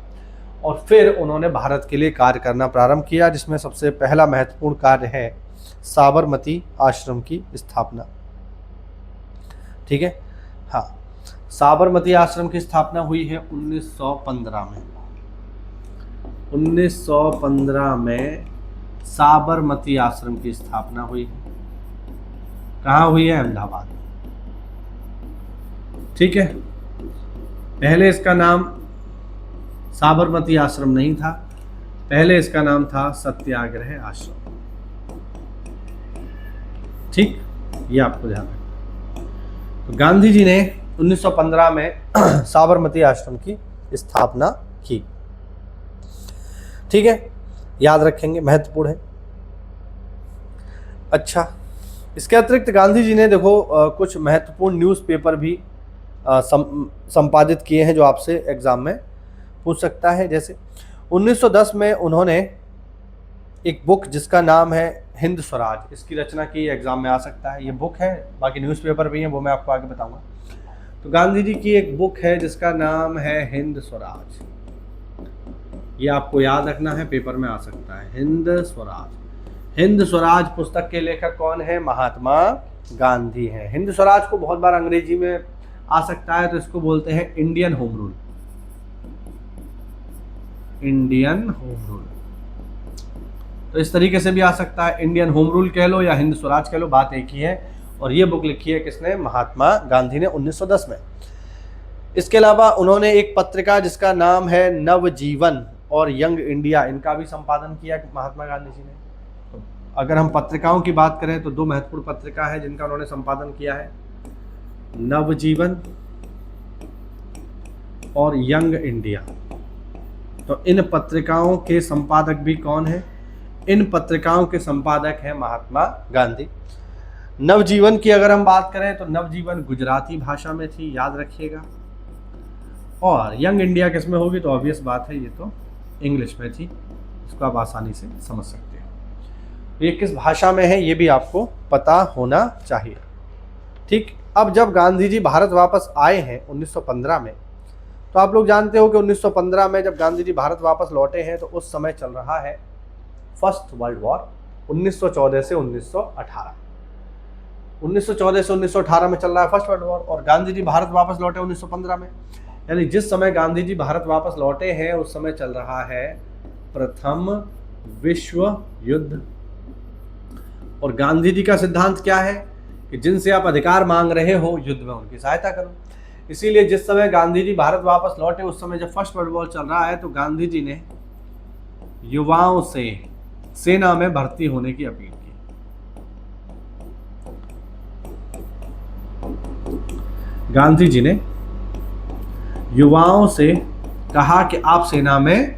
और फिर उन्होंने भारत के लिए कार्य करना प्रारंभ किया, जिसमें सबसे पहला महत्वपूर्ण कार्य है साबरमती आश्रम की स्थापना। ठीक है, हाँ, साबरमती आश्रम की स्थापना हुई है 1915 में। 1915 में साबरमती आश्रम की स्थापना हुई है। कहाँ हुई है? अहमदाबाद में। ठीक है, पहले इसका नाम साबरमती आश्रम नहीं था, पहले इसका नाम था सत्याग्रह आश्रम। ठीक, ये आपको ध्यान रखना। तो गांधी जी ने 1915 में साबरमती आश्रम की स्थापना की। ठीक है, याद रखेंगे, महत्वपूर्ण है। अच्छा, इसके अतिरिक्त गांधी जी ने देखो कुछ महत्वपूर्ण न्यूज़पेपर भी संपादित किए हैं, जो आपसे एग्जाम में पूछ सकता है। जैसे 1910 में उन्होंने एक बुक जिसका नाम है हिंद स्वराज, इसकी रचना की, एग्जाम में आ सकता है। ये बुक है, बाकी न्यूज़पेपर भी हैं, वो मैं आपको आगे बताऊंगा। तो गांधी जी की एक बुक है जिसका नाम है हिंद स्वराज, ये आपको याद रखना है, पेपर में आ सकता है, हिंद स्वराज। हिंद स्वराज पुस्तक के लेखक कौन है? महात्मा गांधी हैं। हिंद स्वराज को बहुत बार अंग्रेजी में आ सकता है, तो इसको बोलते हैं Indian home rule. Indian home rule, तो इस तरीके से भी आ सकता है, इंडियन होम रूल कह लो या हिंद स्वराज कह लो, बात एक ही है। और ये बुक लिखी है किसने? महात्मा गांधी ने 1910 में। इसके अलावा उन्होंने एक पत्रिका जिसका नाम है नवजीवन और यंग इंडिया, इनका भी संपादन किया महात्मा गांधी जी ने। तो अगर हम पत्रिकाओं की बात करें तो दो महत्वपूर्ण पत्रिका है जिनका उन्होंने संपादन किया है, नवजीवन और यंग इंडिया। तो इन पत्रिकाओं के संपादक भी कौन है? इन पत्रिकाओं के संपादक हैं महात्मा गांधी। नवजीवन की अगर हम बात करें तो नवजीवन गुजराती भाषा में थी, याद रखिएगा। और यंग इंडिया किस में होगी? तो ऑब्वियस बात है, ये तो इंग्लिश में थी, इसको आप आसानी से समझ सकते हो। ये किस भाषा में है ये भी आपको पता होना चाहिए। ठीक, अब जब गांधी जी भारत वापस आए हैं 1915 में, तो आप लोग जानते हो कि 1915 में जब गांधी जी भारत वापस लौटे हैं तो उस समय चल रहा है फर्स्ट वर्ल्ड वॉर, 1914 से 1918। 1914 से 1918 में चल रहा है फर्स्ट वर्ल्ड वॉर, और गांधी जी भारत वापस लौटे 1915 में। यानी जिस समय गांधी जी भारत वापस लौटे हैं उस समय चल रहा है प्रथम विश्व युद्ध। और गांधी जी का सिद्धांत क्या है कि जिनसे आप अधिकार मांग रहे हो युद्ध में उनकी सहायता करो। इसीलिए जिस समय गांधी जी भारत वापस लौटे उस समय जब फर्स्ट वर्ल्ड वॉर चल रहा है, तो गांधी जी ने युवाओं से सेना में भर्ती होने की अपील की। गांधी जी ने युवाओं से कहा कि आप सेना में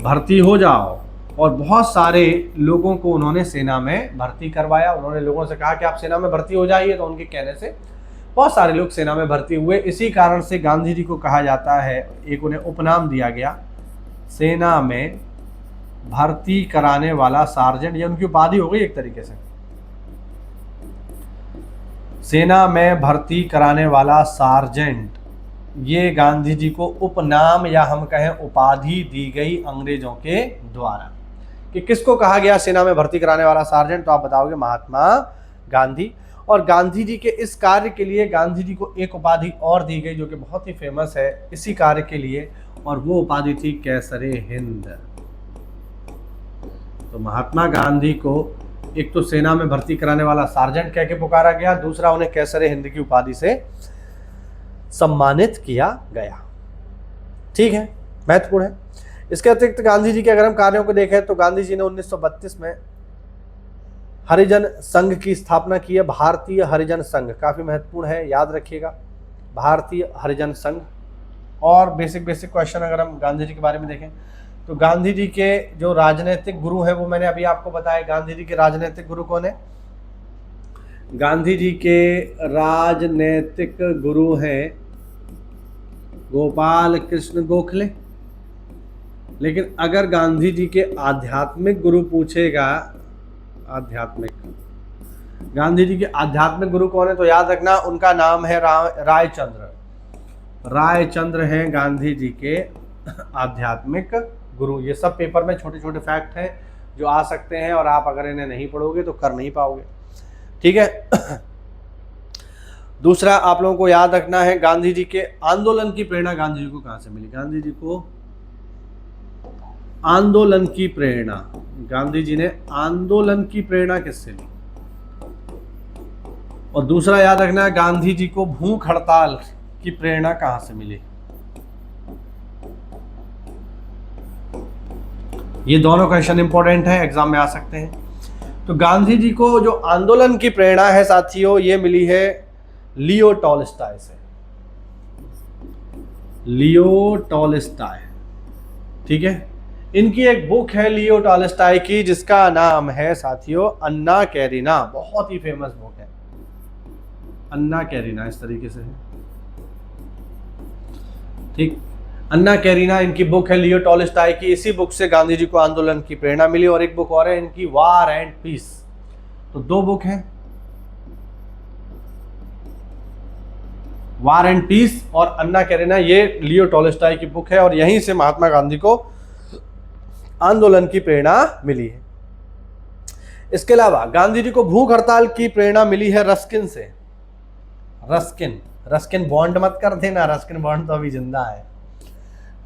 भर्ती हो जाओ, और बहुत सारे लोगों को उन्होंने सेना में भर्ती करवाया। उन्होंने लोगों से कहा कि आप सेना में भर्ती हो जाइए, तो उनके कहने से बहुत सारे लोग सेना में भर्ती हुए। इसी कारण से गांधी जी को कहा जाता है, एक उन्हें उपनाम दिया गया, सेना में भर्ती कराने वाला सार्जेंट। ये उनकी उपाधि हो गई एक तरीके से, सेना में भर्ती कराने वाला सार्जेंट। ये गांधी जी को उपनाम या हम कहें उपाधि दी गई अंग्रेजों के द्वारा। कि किसको कहा गया सेना में भर्ती कराने वाला सार्जेंट? तो आप बताओगे महात्मा गांधी। और गांधी जी के इस कार्य के लिए गांधी जी को एक उपाधि और दी गई जो कि बहुत ही फेमस है इसी कार्य के लिए, और वो उपाधि थी कैसरे हिंद। तो महात्मा गांधी को एक तो सेना में भर्ती कराने वाला सार्जेंट कह के पुकारा गया, दूसरा उन्हें कैसरे हिंद की उपाधि से सम्मानित किया गया। ठीक है, महत्वपूर्ण है। इसके अतिरिक्त गांधी जी के अगर हम कार्यों को देखें तो गांधी जी ने 1932 में हरिजन संघ की स्थापना की है। भारतीय हरिजन संघ काफी महत्वपूर्ण है, याद रखिएगा, भारतीय हरिजन संघ। और बेसिक क्वेश्चन अगर हम गांधी जी के बारे में देखें तो गांधी जी के जो राजनीतिक गुरु हैं वो मैंने अभी आपको बताया। गांधी जी के राजनीतिक गुरु कौन है? गांधी जी के राजनीतिक गुरु हैं गोपाल कृष्ण गोखले। लेकिन अगर गांधी जी के आध्यात्मिक गुरु पूछेगा, आध्यात्मिक। गांधी जी के आध्यात्मिक गुरु कौन है? तो याद रखना उनका नाम है रायचंद्र। रायचंद्र हैं गांधी जी के आध्यात्मिक गुरु। ये सब पेपर में छोटे छोटे फैक्ट हैं जो आ सकते हैं, और आप अगर इन्हें नहीं पढ़ोगे तो कर नहीं पाओगे। ठीक है। दूसरा आप लोगों को याद रखना है, गांधी जी के आंदोलन की प्रेरणा गांधी जी को कहां से मिली? गांधी जी को आंदोलन की प्रेरणा, गांधी जी ने आंदोलन की प्रेरणा किससे ली? और दूसरा याद रखना है, गांधी जी को भूख हड़ताल की प्रेरणा कहां से मिली? ये दोनों क्वेश्चन इंपॉर्टेंट है, एग्जाम में आ सकते हैं। तो गांधी जी को जो आंदोलन की प्रेरणा है साथियों, ये मिली है लियो टॉलस्टॉय से। लियो टॉलस्टॉय, ठीक है। इनकी एक बुक है लियो टॉलस्टॉय की, जिसका नाम है साथियों अन्ना कैरिना। बहुत ही फेमस बुक है अन्ना कैरिना, इस तरीके से है, ठीक। अन्ना कैरिना इनकी बुक है लियो टॉलस्टॉय की। इसी बुक से गांधी जी को आंदोलन की प्रेरणा मिली। और एक बुक और है इनकी, वार एंड पीस। तो दो बुक हैं, वार एंड पीस और अन्ना कैरिना, ये लियो टॉलस्टॉय की बुक है। और यहीं से महात्मा गांधी को आंदोलन की प्रेरणा मिली है। इसके अलावा गांधी जी को भूख हड़ताल की प्रेरणा मिली है रस्किन से। रस्किन बॉन्ड मत कर देना, रस्किन बॉन्ड तो अभी जिंदा है,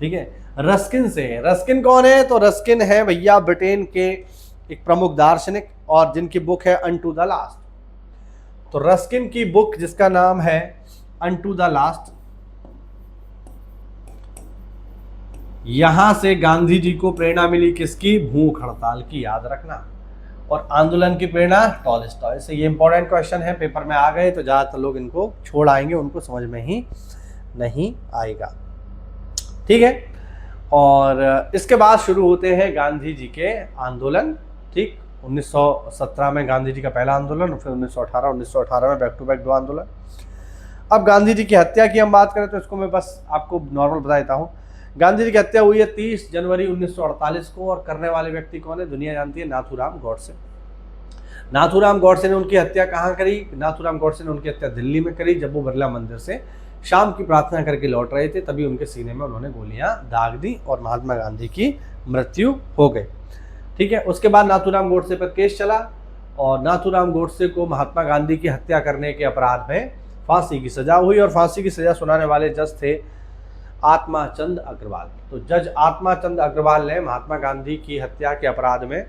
ठीक है। रस्किन से, रस्किन कौन है? तो रस्किन है भैया ब्रिटेन के एक प्रमुख दार्शनिक, और जिनकी बुक है अनटू द लास्ट। तो रस्किन की बुक जिसका नाम है अनटू द लास्ट, यहां से गांधी जी को प्रेरणा मिली किसकी? भूख हड़ताल की, याद रखना। और आंदोलन की प्रेरणा टॉलस्टॉय से। ये इंपॉर्टेंट क्वेश्चन है, पेपर में आ गए तो ज्यादातर लोग इनको छोड़ आएंगे, उनको समझ में ही नहीं आएगा, ठीक है। और इसके बाद शुरू होते हैं गांधी जी के आंदोलन, ठीक। 1917 में गांधी जी का पहला आंदोलन, और फिर 1918 में बैक टू बैक दो आंदोलन। अब गांधी जी की हत्या की हम बात करें तो इसको मैं बस आपको नॉर्मल बता देता हूँ। गांधी जी की हत्या हुई है 30 जनवरी 1948 को, और करने वाले व्यक्ति कौन है? दुनिया जानती है, नाथूराम गॉडसे। नाथूराम गॉडसे ने उनकी हत्या कहाँ करी? नाथूराम गॉडसे ने उनकी हत्या दिल्ली में करी, जब वो बिरला मंदिर से शाम की प्रार्थना करके लौट रहे थे, तभी उनके सीने में उन्होंने गोलियां दाग दी और महात्मा गांधी की मृत्यु हो गई, ठीक है। उसके बाद नाथूराम गॉडसे पर केस चला, और नाथूराम गॉडसे को महात्मा गांधी की हत्या करने के अपराध में फांसी की सजा हुई, और फांसी की सजा सुनाने वाले जज थे आत्माचंद अग्रवाल। तो जज आत्माचंद अग्रवाल ने महात्मा गांधी की हत्या के अपराध में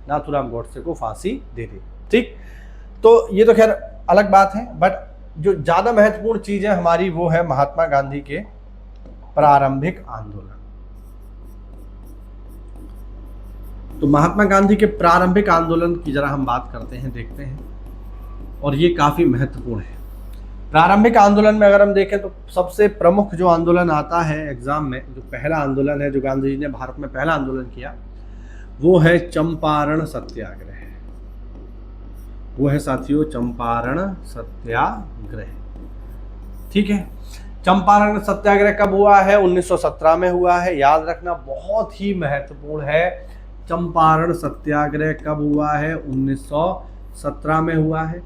नाथूराम गॉडसे को फांसी दे दी, ठीक। तो ये तो खैर अलग बात है, बट जो ज्यादा महत्वपूर्ण चीज है हमारी, वो है महात्मा गांधी के प्रारंभिक आंदोलन। तो महात्मा गांधी के प्रारंभिक आंदोलन की जरा हम बात करते हैं, देखते हैं, और ये काफी महत्वपूर्ण है। प्रारंभिक आंदोलन में अगर हम देखें तो सबसे प्रमुख जो आंदोलन आता है एग्जाम में, जो पहला आंदोलन है जो गांधी जी ने भारत में पहला आंदोलन किया, वो है चंपारण सत्याग्रह। वो है साथियों चंपारण सत्याग्रह, ठीक है। चंपारण सत्याग्रह कब हुआ है? 1917 में हुआ है, याद रखना, बहुत ही महत्वपूर्ण है। चंपारण सत्याग्रह कब हुआ है? 1917 में हुआ है।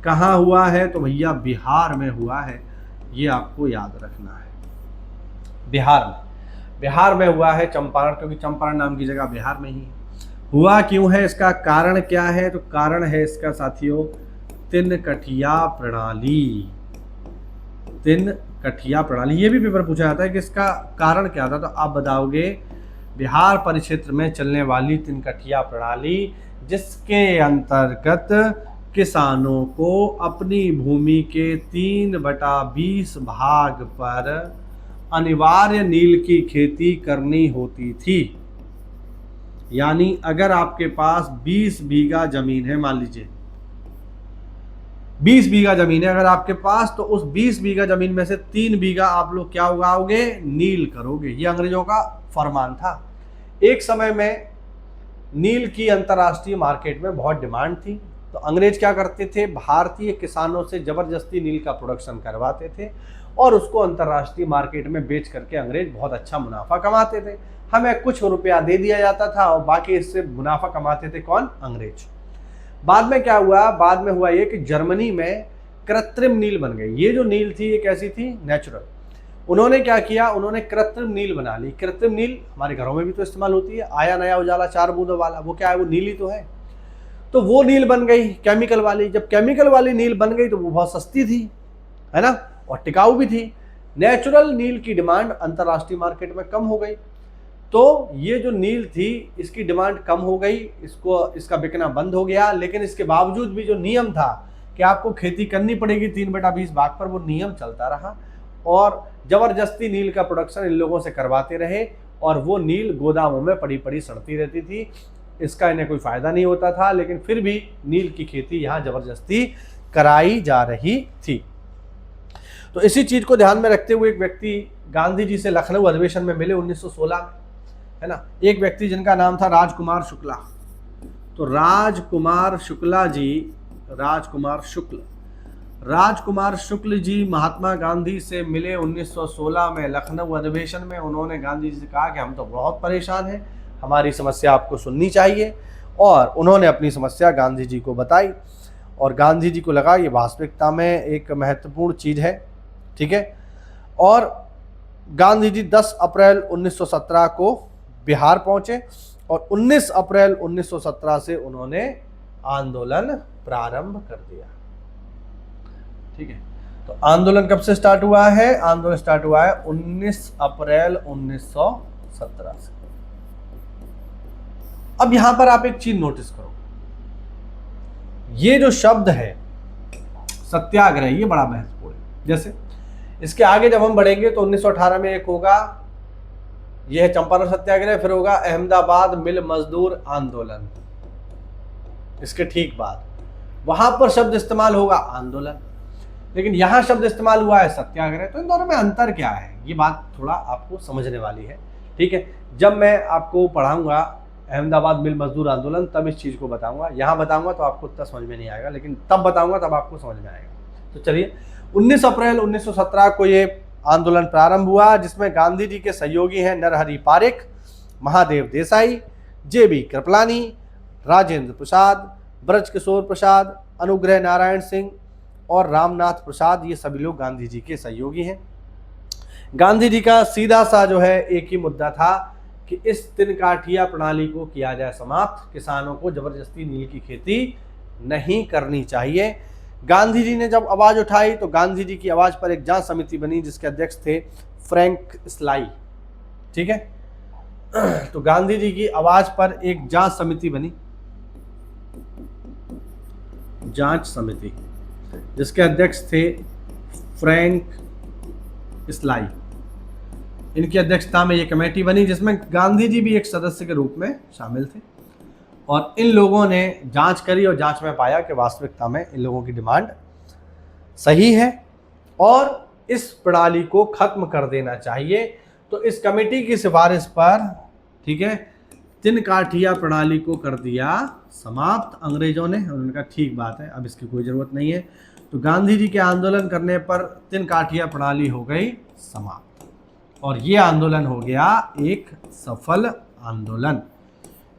कहाँ हुआ है? तो भैया बिहार में हुआ है, ये आपको याद रखना है। बिहार में हुआ है चंपारण, क्योंकि चंपारण नाम की जगह बिहार में ही है। हुआ क्यों है? इसका कारण क्या है? तो कारण है इसका साथियों तिनकठिया प्रणाली। तिनकठिया प्रणाली, ये भी पेपर पूछा जाता है कि इसका कारण क्या था, तो आप बताओगे बिहार परिक्षेत्र में चलने वाली तिनकठिया प्रणाली, जिसके अंतर्गत किसानों को अपनी भूमि के 3/20 भाग पर अनिवार्य नील की खेती करनी होती थी। यानी अगर आपके पास 20 बीघा जमीन है, मान लीजिए 20 बीघा जमीन है अगर आपके पास, तो उस 20 बीघा जमीन में से 3 बीघा आप लोग क्या उगाओगे? नील करोगे। ये अंग्रेजों का फरमान था। एक समय में नील की अंतर्राष्ट्रीय मार्केट में बहुत डिमांड थी, तो अंग्रेज क्या करते थे? भारतीय किसानों से जबरदस्ती नील का प्रोडक्शन करवाते थे और उसको अंतर्राष्ट्रीय मार्केट में बेच करके अंग्रेज बहुत अच्छा मुनाफा कमाते थे। हमें कुछ रुपया दे दिया जाता था और बाकी इससे मुनाफा कमाते थे कौन? अंग्रेज। बाद में क्या हुआ, बाद में हुआ ये कि जर्मनी में कृत्रिम नील बन गई। ये जो नील थी ये कैसी थी, नेचुरल। उन्होंने क्या किया, उन्होंने कृत्रिम नील बना ली। कृत्रिम नील हमारे घरों में भी तो इस्तेमाल होती है, आया नया उजाला 4 बूंदों वाला, वो क्या है, वो नील ही तो है। तो वो नील बन गई केमिकल वाली। जब केमिकल वाली नील बन गई तो वो बहुत सस्ती थी, है ना, और टिकाऊ भी थी। नेचुरल नील की डिमांड अंतर्राष्ट्रीय मार्केट में कम हो गई, तो ये जो नील थी इसकी डिमांड कम हो गई, इसका बिकना बंद हो गया। लेकिन इसके बावजूद भी जो नियम था कि आपको खेती करनी पड़ेगी 3/20 भाग पर, वो नियम चलता रहा और जबरदस्ती नील का प्रोडक्शन इन लोगों से करवाते रहे और वो नील गोदामों में पड़ी पड़ी सड़ती रहती थी। इसका इन्हें कोई फायदा नहीं होता था, लेकिन फिर भी नील की खेती यहाँ जबरदस्ती कराई जा रही थी। तो इसी चीज को ध्यान में रखते हुए एक व्यक्ति गांधी जी से लखनऊ अधिवेशन में मिले 1916 में, है ना, एक व्यक्ति जिनका नाम था राजकुमार शुक्ला। तो राजकुमार शुक्ल जी महात्मा गांधी से मिले 1916 में लखनऊ अधिवेशन में। उन्होंने गांधी जी से कहा कि हम तो बहुत परेशान हैं, हमारी समस्या आपको सुननी चाहिए। और उन्होंने अपनी समस्या गांधी जी को बताई और गांधी जी को लगा ये वास्तविकता में एक महत्वपूर्ण चीज़ है, ठीक है। और गांधी जी 10 अप्रैल 1917 को बिहार पहुंचे और 19 अप्रैल 1917 से उन्होंने आंदोलन प्रारंभ कर दिया, ठीक है। तो आंदोलन कब से स्टार्ट हुआ है, आंदोलन स्टार्ट हुआ है 19 अप्रैल 1917 से। अब यहां पर आप एक चीज नोटिस करो, ये जो शब्द है सत्याग्रह, ये बड़ा महत्वपूर्ण है। जैसे इसके आगे जब हम बढ़ेंगे तो 1918 में एक होगा, यह है चंपारण सत्याग्रह, फिर होगा अहमदाबाद मिल मजदूर आंदोलन। इसके ठीक बाद वहां पर शब्द इस्तेमाल होगा आंदोलन, लेकिन यहां शब्द इस्तेमाल हुआ है सत्याग्रह। तो इन दोनों में अंतर क्या है, ये बात थोड़ा आपको समझने वाली है, ठीक है। जब मैं आपको पढ़ाऊंगा अहमदाबाद मिल मजदूर आंदोलन तब इस चीज को बताऊंगा, यहां बताऊंगा तो आपको उतना समझ में नहीं आएगा, लेकिन तब बताऊंगा तब आपको समझ में आएगा। तो चलिए 19 अप्रैल 1917 को ये आंदोलन प्रारंभ हुआ, जिसमें गांधी जी के सहयोगी हैं नरहरि पारिख, महादेव देसाई, JB कृपलानी, राजेंद्र प्रसाद, ब्रजकिशोर प्रसाद, अनुग्रह नारायण सिंह और रामनाथ प्रसाद। ये सभी लोग गांधी जी के सहयोगी हैं। गांधी जी का सीधा सा जो है एक ही मुद्दा था कि इस 3 काठिया प्रणाली को किया जाए समाप्त, किसानों को जबरदस्ती नील की खेती नहीं करनी चाहिए। गांधी जी ने जब आवाज उठाई तो गांधी जी की आवाज पर एक जांच समिति बनी जिसके अध्यक्ष थे फ्रैंक स्लाई, ठीक है। तो गांधी जी की आवाज पर एक जांच समिति बनी, जांच समिति, जिसके अध्यक्ष थे फ्रैंक स्लाई। इनकी अध्यक्षता में ये कमेटी बनी जिसमें गांधी जी भी एक सदस्य के रूप में शामिल थे और इन लोगों ने जांच करी और जांच में पाया कि वास्तविकता में इन लोगों की डिमांड सही है और इस प्रणाली को खत्म कर देना चाहिए। तो इस कमेटी की सिफारिश पर, ठीक है, 3 काठिया प्रणाली को कर दिया समाप्त अंग्रेजों ने। उन्होंने कहा ठीक बात है, अब इसकी कोई ज़रूरत नहीं है। तो गांधी जी के आंदोलन करने पर 3 काठिया प्रणाली हो गई समाप्त और ये आंदोलन हो गया एक सफल आंदोलन।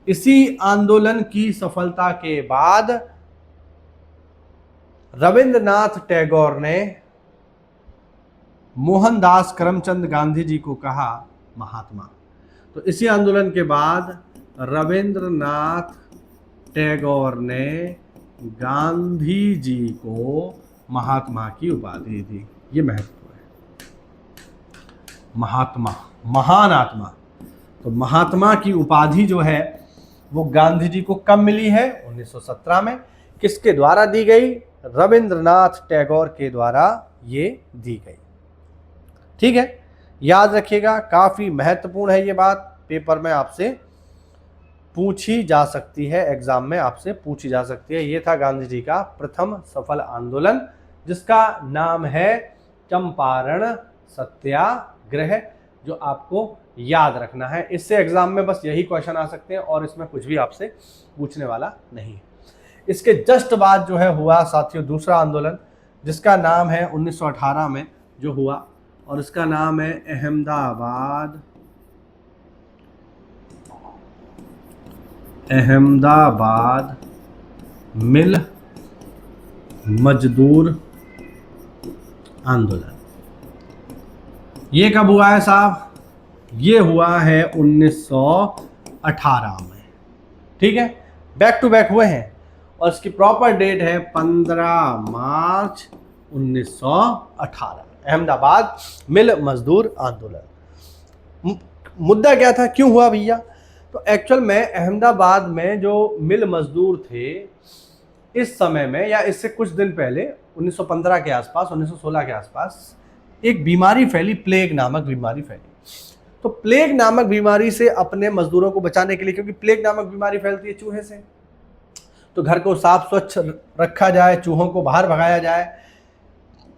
इसी आंदोलन की सफलता के बाद रविंद्रनाथ टैगोर ने मोहनदास करमचंद गांधी जी को कहा महात्मा। तो इसी आंदोलन के बाद रविंद्रनाथ टैगोर ने गांधी जी को महात्मा की उपाधि दी। ये महत्व है, महात्मा, महान आत्मा। तो महात्मा की उपाधि जो है वो गांधी जी को कब मिली है, 1917 में। किसके द्वारा दी गई, रविंद्रनाथ टैगोर के द्वारा ये दी गई, ठीक है। याद रखिएगा, काफी महत्वपूर्ण है ये बात, पेपर में आपसे पूछी जा सकती है, एग्जाम में आपसे पूछी जा सकती है। ये था गांधी जी का प्रथम सफल आंदोलन जिसका नाम है चंपारण सत्याग्रह, जो आपको याद रखना है। इससे एग्जाम में बस यही क्वेश्चन आ सकते हैं और इसमें कुछ भी आपसे पूछने वाला नहीं है। इसके जस्ट बाद जो है हुआ साथियों दूसरा आंदोलन जिसका नाम है 1918 में जो हुआ और इसका नाम है अहमदाबाद मिल मजदूर आंदोलन। ये कब हुआ है साहब? ये हुआ है 1918 में, ठीक है, बैक टू बैक हुए हैं। और इसकी प्रॉपर डेट है 15 मार्च 1918, अहमदाबाद मिल मजदूर आंदोलन। मुद्दा क्या था, क्यों हुआ भैया? तो एक्चुअल में अहमदाबाद में जो मिल मजदूर थे इस समय में, या इससे कुछ दिन पहले 1915 के आसपास, 1916 के आसपास एक बीमारी फैली, प्लेग नामक बीमारी फैली। तो प्लेग नामक बीमारी से अपने मजदूरों को बचाने के लिए, क्योंकि प्लेग नामक बीमारी फैलती है चूहे से, तो घर को साफ स्वच्छ रखा जाए, चूहों को बाहर भगाया जाए,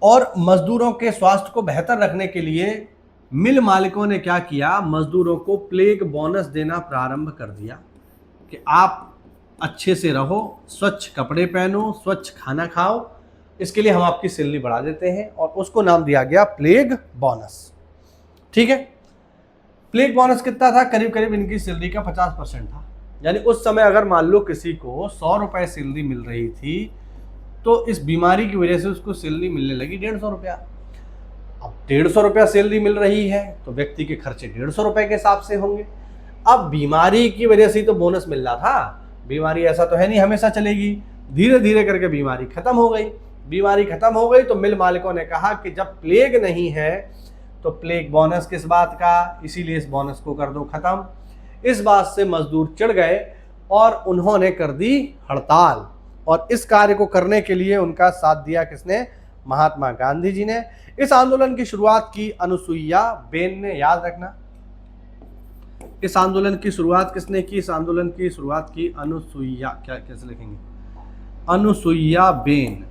और मजदूरों के स्वास्थ्य को बेहतर रखने के लिए मिल मालिकों ने क्या किया, मजदूरों को प्लेग बोनस देना प्रारंभ कर दिया कि आप अच्छे से रहो, स्वच्छ कपड़े पहनो, स्वच्छ खाना खाओ, इसके लिए हम आपकी सैलरी बढ़ा देते हैं, और उसको नाम दिया गया प्लेग बोनस। ठीक है, प्लेग बोनस कितना था? करीब करीब इनकी सैलरी का 50% था। यानी उस समय अगर मान लो किसी को 100 रुपये सैलरी मिल रही थी, तो इस बीमारी की वजह से उसको सैलरी मिलने लगी 150 रुपया। अब 150 रुपया सैलरी मिल रही है तो व्यक्ति के खर्चे 150 रुपये के हिसाब से होंगे। अब बीमारी की वजह से तो बोनस मिल रहा था, बीमारी ऐसा तो है नहीं हमेशा चलेगी, धीरे धीरे करके बीमारी खत्म हो गई। बीमारी खत्म हो गई तो मिल मालिकों ने कहा कि जब प्लेग नहीं है तो प्लेग बोनस किस बात का, इसीलिए इस बोनस को कर दो खत्म। इस बात से मजदूर चिढ़ गए और उन्होंने कर दी हड़ताल, और इस कार्य को करने के लिए उनका साथ दिया किसने? महात्मा गांधी जी ने। इस आंदोलन की शुरुआत की अनुसुईया बेन ने, याद रखना, इस आंदोलन की शुरुआत किसने की? इस आंदोलन की शुरुआत की अनुसुईया, क्या कैसे लिखेंगे? अनुसुईया बेन।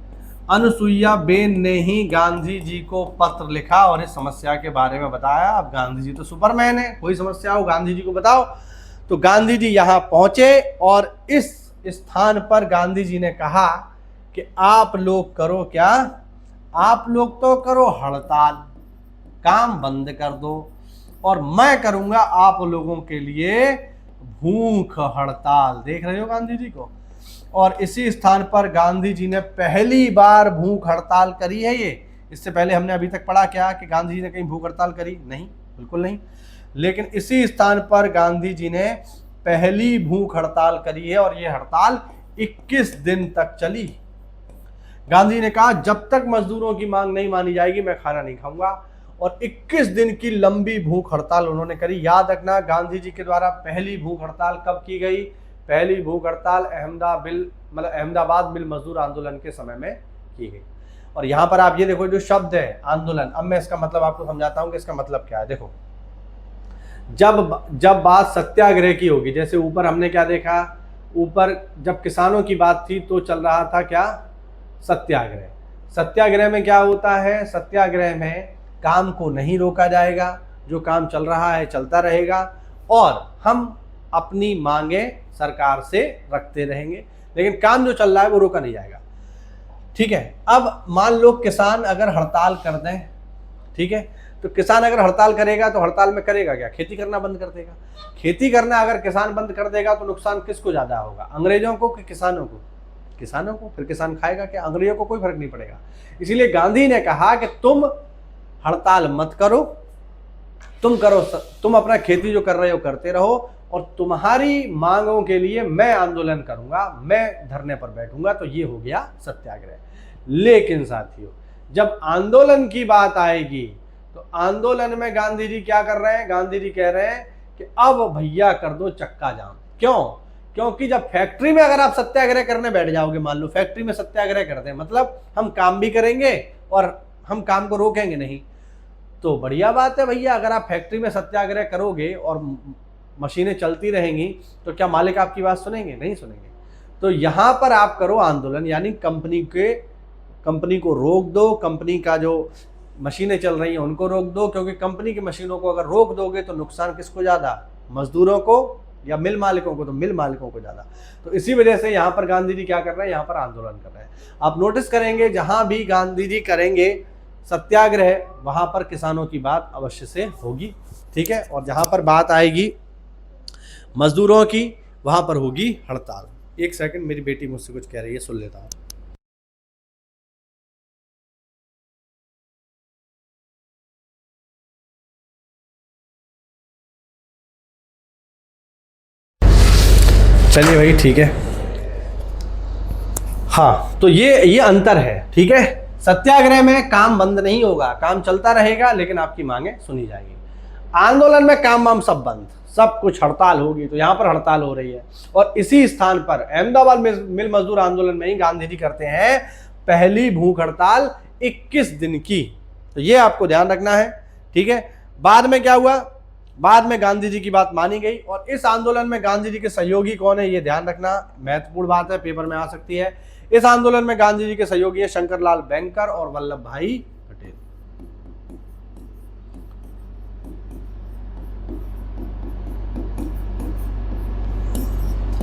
अनुसुईया बेन ने ही गांधी जी को पत्र लिखा और इस समस्या के बारे में बताया। अब गांधी जी तो सुपरमैन है, कोई समस्या हो गांधी जी को बताओ। तो गांधी जी यहाँ पहुंचे और इस स्थान पर गांधी जी ने कहा कि आप लोग करो क्या? आप लोग तो करो हड़ताल, काम बंद कर दो, और मैं करूंगा आप लोगों के लिए भूख हड़ताल। देख रहे हो गांधी जी को? और इसी स्थान पर गांधी जी ने पहली बार भूख हड़ताल करी है। ये इससे पहले हमने अभी तक पढ़ा क्या कि गांधी जी ने कहीं भूख हड़ताल करी? नहीं, बिल्कुल नहीं। लेकिन इसी स्थान पर गांधी जी ने पहली भूख हड़ताल करी है, और ये हड़ताल 21 दिन तक चली। गांधी ने कहा जब तक मजदूरों की मांग नहीं मानी जाएगी मैं खाना नहीं खाऊंगा, और 21 दिन की लंबी भूख हड़ताल उन्होंने करी। याद रखना, गांधी जी के द्वारा पहली भूख हड़ताल कब की गई? पहली भूख हड़ताल अहमदाबाद मिल मजदूर आंदोलन के समय में की गई। और यहाँ पर आप ये देखो जो शब्द है आंदोलन, अब मैं इसका मतलब आपको समझाता हूँ कि इसका मतलब क्या है। देखो, जब बात सत्याग्रह की होगी, जैसे ऊपर हमने क्या देखा, ऊपर जब किसानों की बात थी तो चल रहा था क्या? सत्याग्रह। सत्याग्रह में क्या होता है? सत्याग्रह में काम को नहीं रोका जाएगा, जो काम चल रहा है चलता रहेगा, और हम अपनी मांगे सरकार से रखते रहेंगे, लेकिन काम जो चल रहा है वो रोका नहीं जाएगा। ठीक है, अब मान लो किसान अगर हड़ताल कर दें, ठीक है, तो किसान अगर हड़ताल करेगा तो हड़ताल में करेगा क्या? खेती करना बंद कर देगा। खेती करना अगर किसान बंद कर देगा तो नुकसान किसको ज्यादा होगा? अंग्रेजों को कि किसानों को? किसानों को। फिर किसान खाएगा क्या? अंग्रेजों को कोई फर्क नहीं पड़ेगा। इसीलिए गांधी ने कहा कि तुम हड़ताल मत करो, तुम अपना खेती जो कर रहे हो करते रहो, और तुम्हारी मांगों के लिए मैं आंदोलन करूंगा, मैं धरने पर बैठूंगा। तो ये हो गया सत्याग्रह। लेकिन साथियों, जब आंदोलन की बात आएगी तो आंदोलन में गांधी जी क्या कर रहे हैं? गांधी जी कह रहे हैं कि अब भैया कर दो चक्का जाम। क्यों? क्योंकि जब फैक्ट्री में अगर आप सत्याग्रह करने बैठ जाओगे, मान लो फैक्ट्री में सत्याग्रह करते हैं, मतलब हम काम भी करेंगे और हम काम को रोकेंगे नहीं, तो बढ़िया बात है भैया। अगर आप फैक्ट्री में सत्याग्रह करोगे और मशीनें चलती रहेंगी तो क्या मालिक आपकी बात सुनेंगे? नहीं सुनेंगे। तो यहाँ पर आप करो आंदोलन, यानी कंपनी को रोक दो, कंपनी का जो मशीनें चल रही हैं उनको रोक दो, क्योंकि कंपनी की मशीनों को अगर रोक दोगे तो नुकसान किसको ज़्यादा? मजदूरों को या मिल मालिकों को? तो मिल मालिकों को ज़्यादा। तो इसी वजह से यहाँ पर गांधी जी क्या कर रहे हैं? यहाँ पर आंदोलन कर रहे हैं। आप नोटिस करेंगे जहाँ भी गांधी जी करेंगे सत्याग्रह, वहाँ पर किसानों की बात अवश्य से होगी। ठीक है, और जहाँ पर बात आएगी मजदूरों की, वहाँ पर होगी हड़ताल। एक सेकंड, मेरी बेटी मुझसे कुछ कह रही है, सुन लेता हूँ। चलिए भाई, ठीक है। हाँ, तो ये अंतर है, ठीक है। सत्याग्रह में काम बंद नहीं होगा, काम चलता रहेगा, लेकिन आपकी मांगे सुनी जाएगी। आंदोलन में काम वाम सब बंद, सब कुछ हड़ताल होगी। तो यहाँ पर हड़ताल हो रही है और इसी स्थान पर अहमदाबाद मिल मजदूर आंदोलन में ही गांधी जी करते हैं पहली भूख हड़ताल 21 दिन की। तो ये आपको ध्यान रखना है, ठीक है। बाद में क्या हुआ, बाद में गांधी जी की बात मानी गई और इस आंदोलन में गांधी जी के सहयोगी कौन है, ये ध्यान रखना, महत्वपूर्ण बात है, पेपर में आ सकती है। इस आंदोलन में गांधी जी के सहयोगी है शंकरलाल बैंकर और वल्लभ भाई पटेल।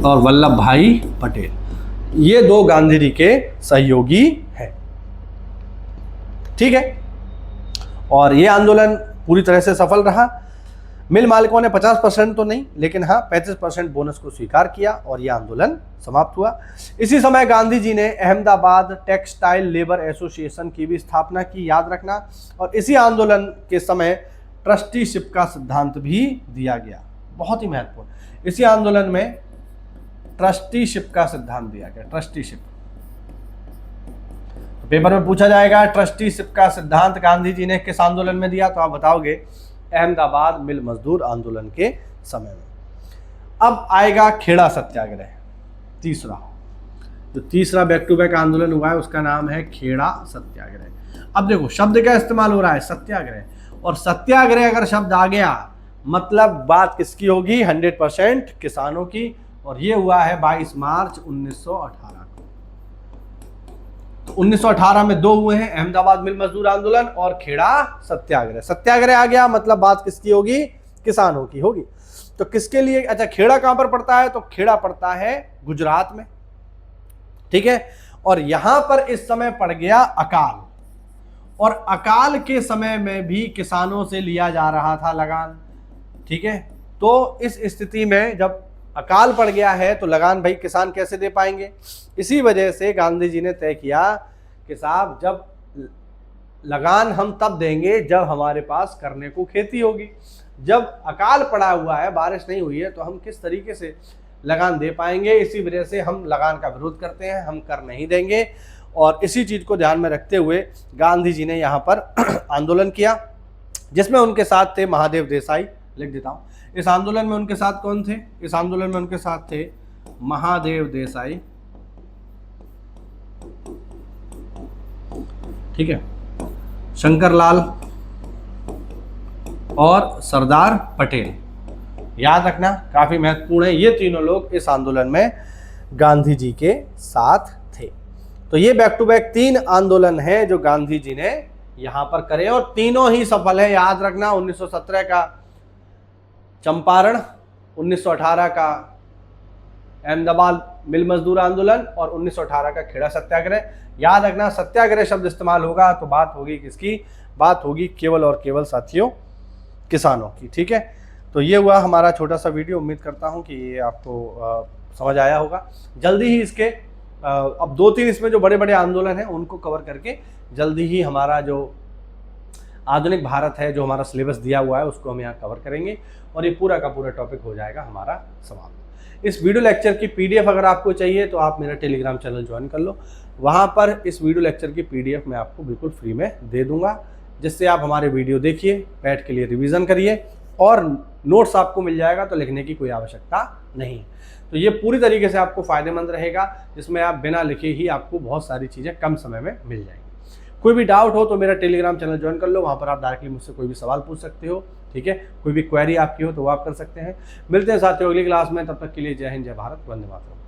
और वल्लभ भाई पटेल, ये दो गांधी जी के सहयोगी हैं, ठीक है। और ये आंदोलन पूरी तरह से सफल रहा। मिल मालिकों ने 50% तो नहीं, लेकिन हाँ 35% बोनस को स्वीकार किया और यह आंदोलन समाप्त हुआ। इसी समय गांधी जी ने अहमदाबाद टेक्सटाइल लेबर एसोसिएशन की भी स्थापना की, याद रखना। और इसी आंदोलन के समय ट्रस्टीशिप का सिद्धांत भी दिया गया, बहुत ही महत्वपूर्ण। इसी आंदोलन में ट्रस्टीशिप का सिद्धांत दिया गया, ट्रस्टीशिप। तो पेपर में पूछा जाएगा ट्रस्टीशिप का सिद्धांत गांधी जी ने किस आंदोलन में दिया, तो आप बताओगे अहमदाबाद मिल मजदूर आंदोलन के समय में। अब आएगा खेड़ा सत्याग्रह, तीसरा। जो तीसरा बैक टू बैक आंदोलन हुआ है उसका नाम है खेड़ा सत्याग्रह। अब देखो शब्द क्या इस्तेमाल हो रहा है, सत्याग्रह। और सत्याग्रह अगर शब्द आ गया मतलब बात किसकी होगी, 100% किसानों की। और ये हुआ है 22 मार्च 1918 को। तो 1918 में दो हुए हैं, अहमदाबाद मिल मजदूर आंदोलन और खेड़ा सत्याग्रह। सत्याग्रह आ गया मतलब बात किसकी होगी, किसानों की होगी। तो किसके लिए, अच्छा खेड़ा कहां पर पड़ता है, तो खेड़ा पड़ता है गुजरात में, ठीक है। और यहां पर इस समय पड़ गया अकाल, और अकाल के समय में भी किसानों से लिया जा रहा था लगान, ठीक है। तो इस स्थिति में जब अकाल पड़ गया है तो लगान भाई किसान कैसे दे पाएंगे। इसी वजह से गांधी जी ने तय किया कि साहब जब लगान हम तब देंगे जब हमारे पास करने को खेती होगी। जब अकाल पड़ा हुआ है, बारिश नहीं हुई है, तो हम किस तरीके से लगान दे पाएंगे। इसी वजह से हम लगान का विरोध करते हैं, हम कर नहीं देंगे। और इसी चीज़ को ध्यान में रखते हुए गांधी जी ने यहाँ पर आंदोलन किया, जिसमें उनके साथ थे महादेव देसाई। लिख देता हूँ, इस आंदोलन में उनके साथ कौन थे, इस आंदोलन में उनके साथ थे महादेव देसाई, ठीक है, शंकरलाल और सरदार पटेल। याद रखना, काफी महत्वपूर्ण है। ये तीनों लोग इस आंदोलन में गांधी जी के साथ थे। तो ये बैक टू बैक 3 आंदोलन हैं जो गांधी जी ने यहां पर करे और तीनों ही सफल है। याद रखना, 1917 का चंपारण, 1918 का अहमदाबाद मिल मजदूर आंदोलन और 1918 का खेड़ा सत्याग्रह। याद रखना, सत्याग्रह शब्द इस्तेमाल होगा तो बात होगी किसकी, बात होगी केवल और केवल साथियों किसानों की, ठीक है। तो ये हुआ हमारा छोटा सा वीडियो। उम्मीद करता हूँ कि ये आपको समझ आया होगा। जल्दी ही इसके अब 2-3 इसमें जो बड़े बड़े आंदोलन हैं उनको कवर करके जल्दी ही हमारा जो आधुनिक भारत है, जो हमारा सिलेबस दिया हुआ है, उसको हम यहाँ कवर करेंगे और ये पूरा का पूरा टॉपिक हो जाएगा हमारा समाप्त। इस वीडियो लेक्चर की PDF अगर आपको चाहिए तो आप मेरा टेलीग्राम चैनल ज्वाइन कर लो। वहाँ पर इस वीडियो लेक्चर की PDF मैं आपको बिल्कुल फ्री में दे दूँगा, जिससे आप हमारे वीडियो देखिए, बैठ के लिए रिवीजन करिए और नोट्स आपको मिल जाएगा, तो लिखने की कोई आवश्यकता नहीं। तो ये पूरी तरीके से आपको फ़ायदेमंद रहेगा, जिसमें आप बिना लिखे ही आपको बहुत सारी चीज़ें कम समय में मिल जाएंगी। कोई भी डाउट हो तो मेरा टेलीग्राम चैनल ज्वाइन कर लो, वहाँ पर आप डायरेक्टली मुझसे कोई भी सवाल पूछ सकते हो, ठीक है। कोई भी क्वेरी आपकी हो तो वो आप कर सकते हैं। मिलते हैं साथियों अगली क्लास में, तब तक के लिए जय हिंद, जय भारत, वंदे मातरम।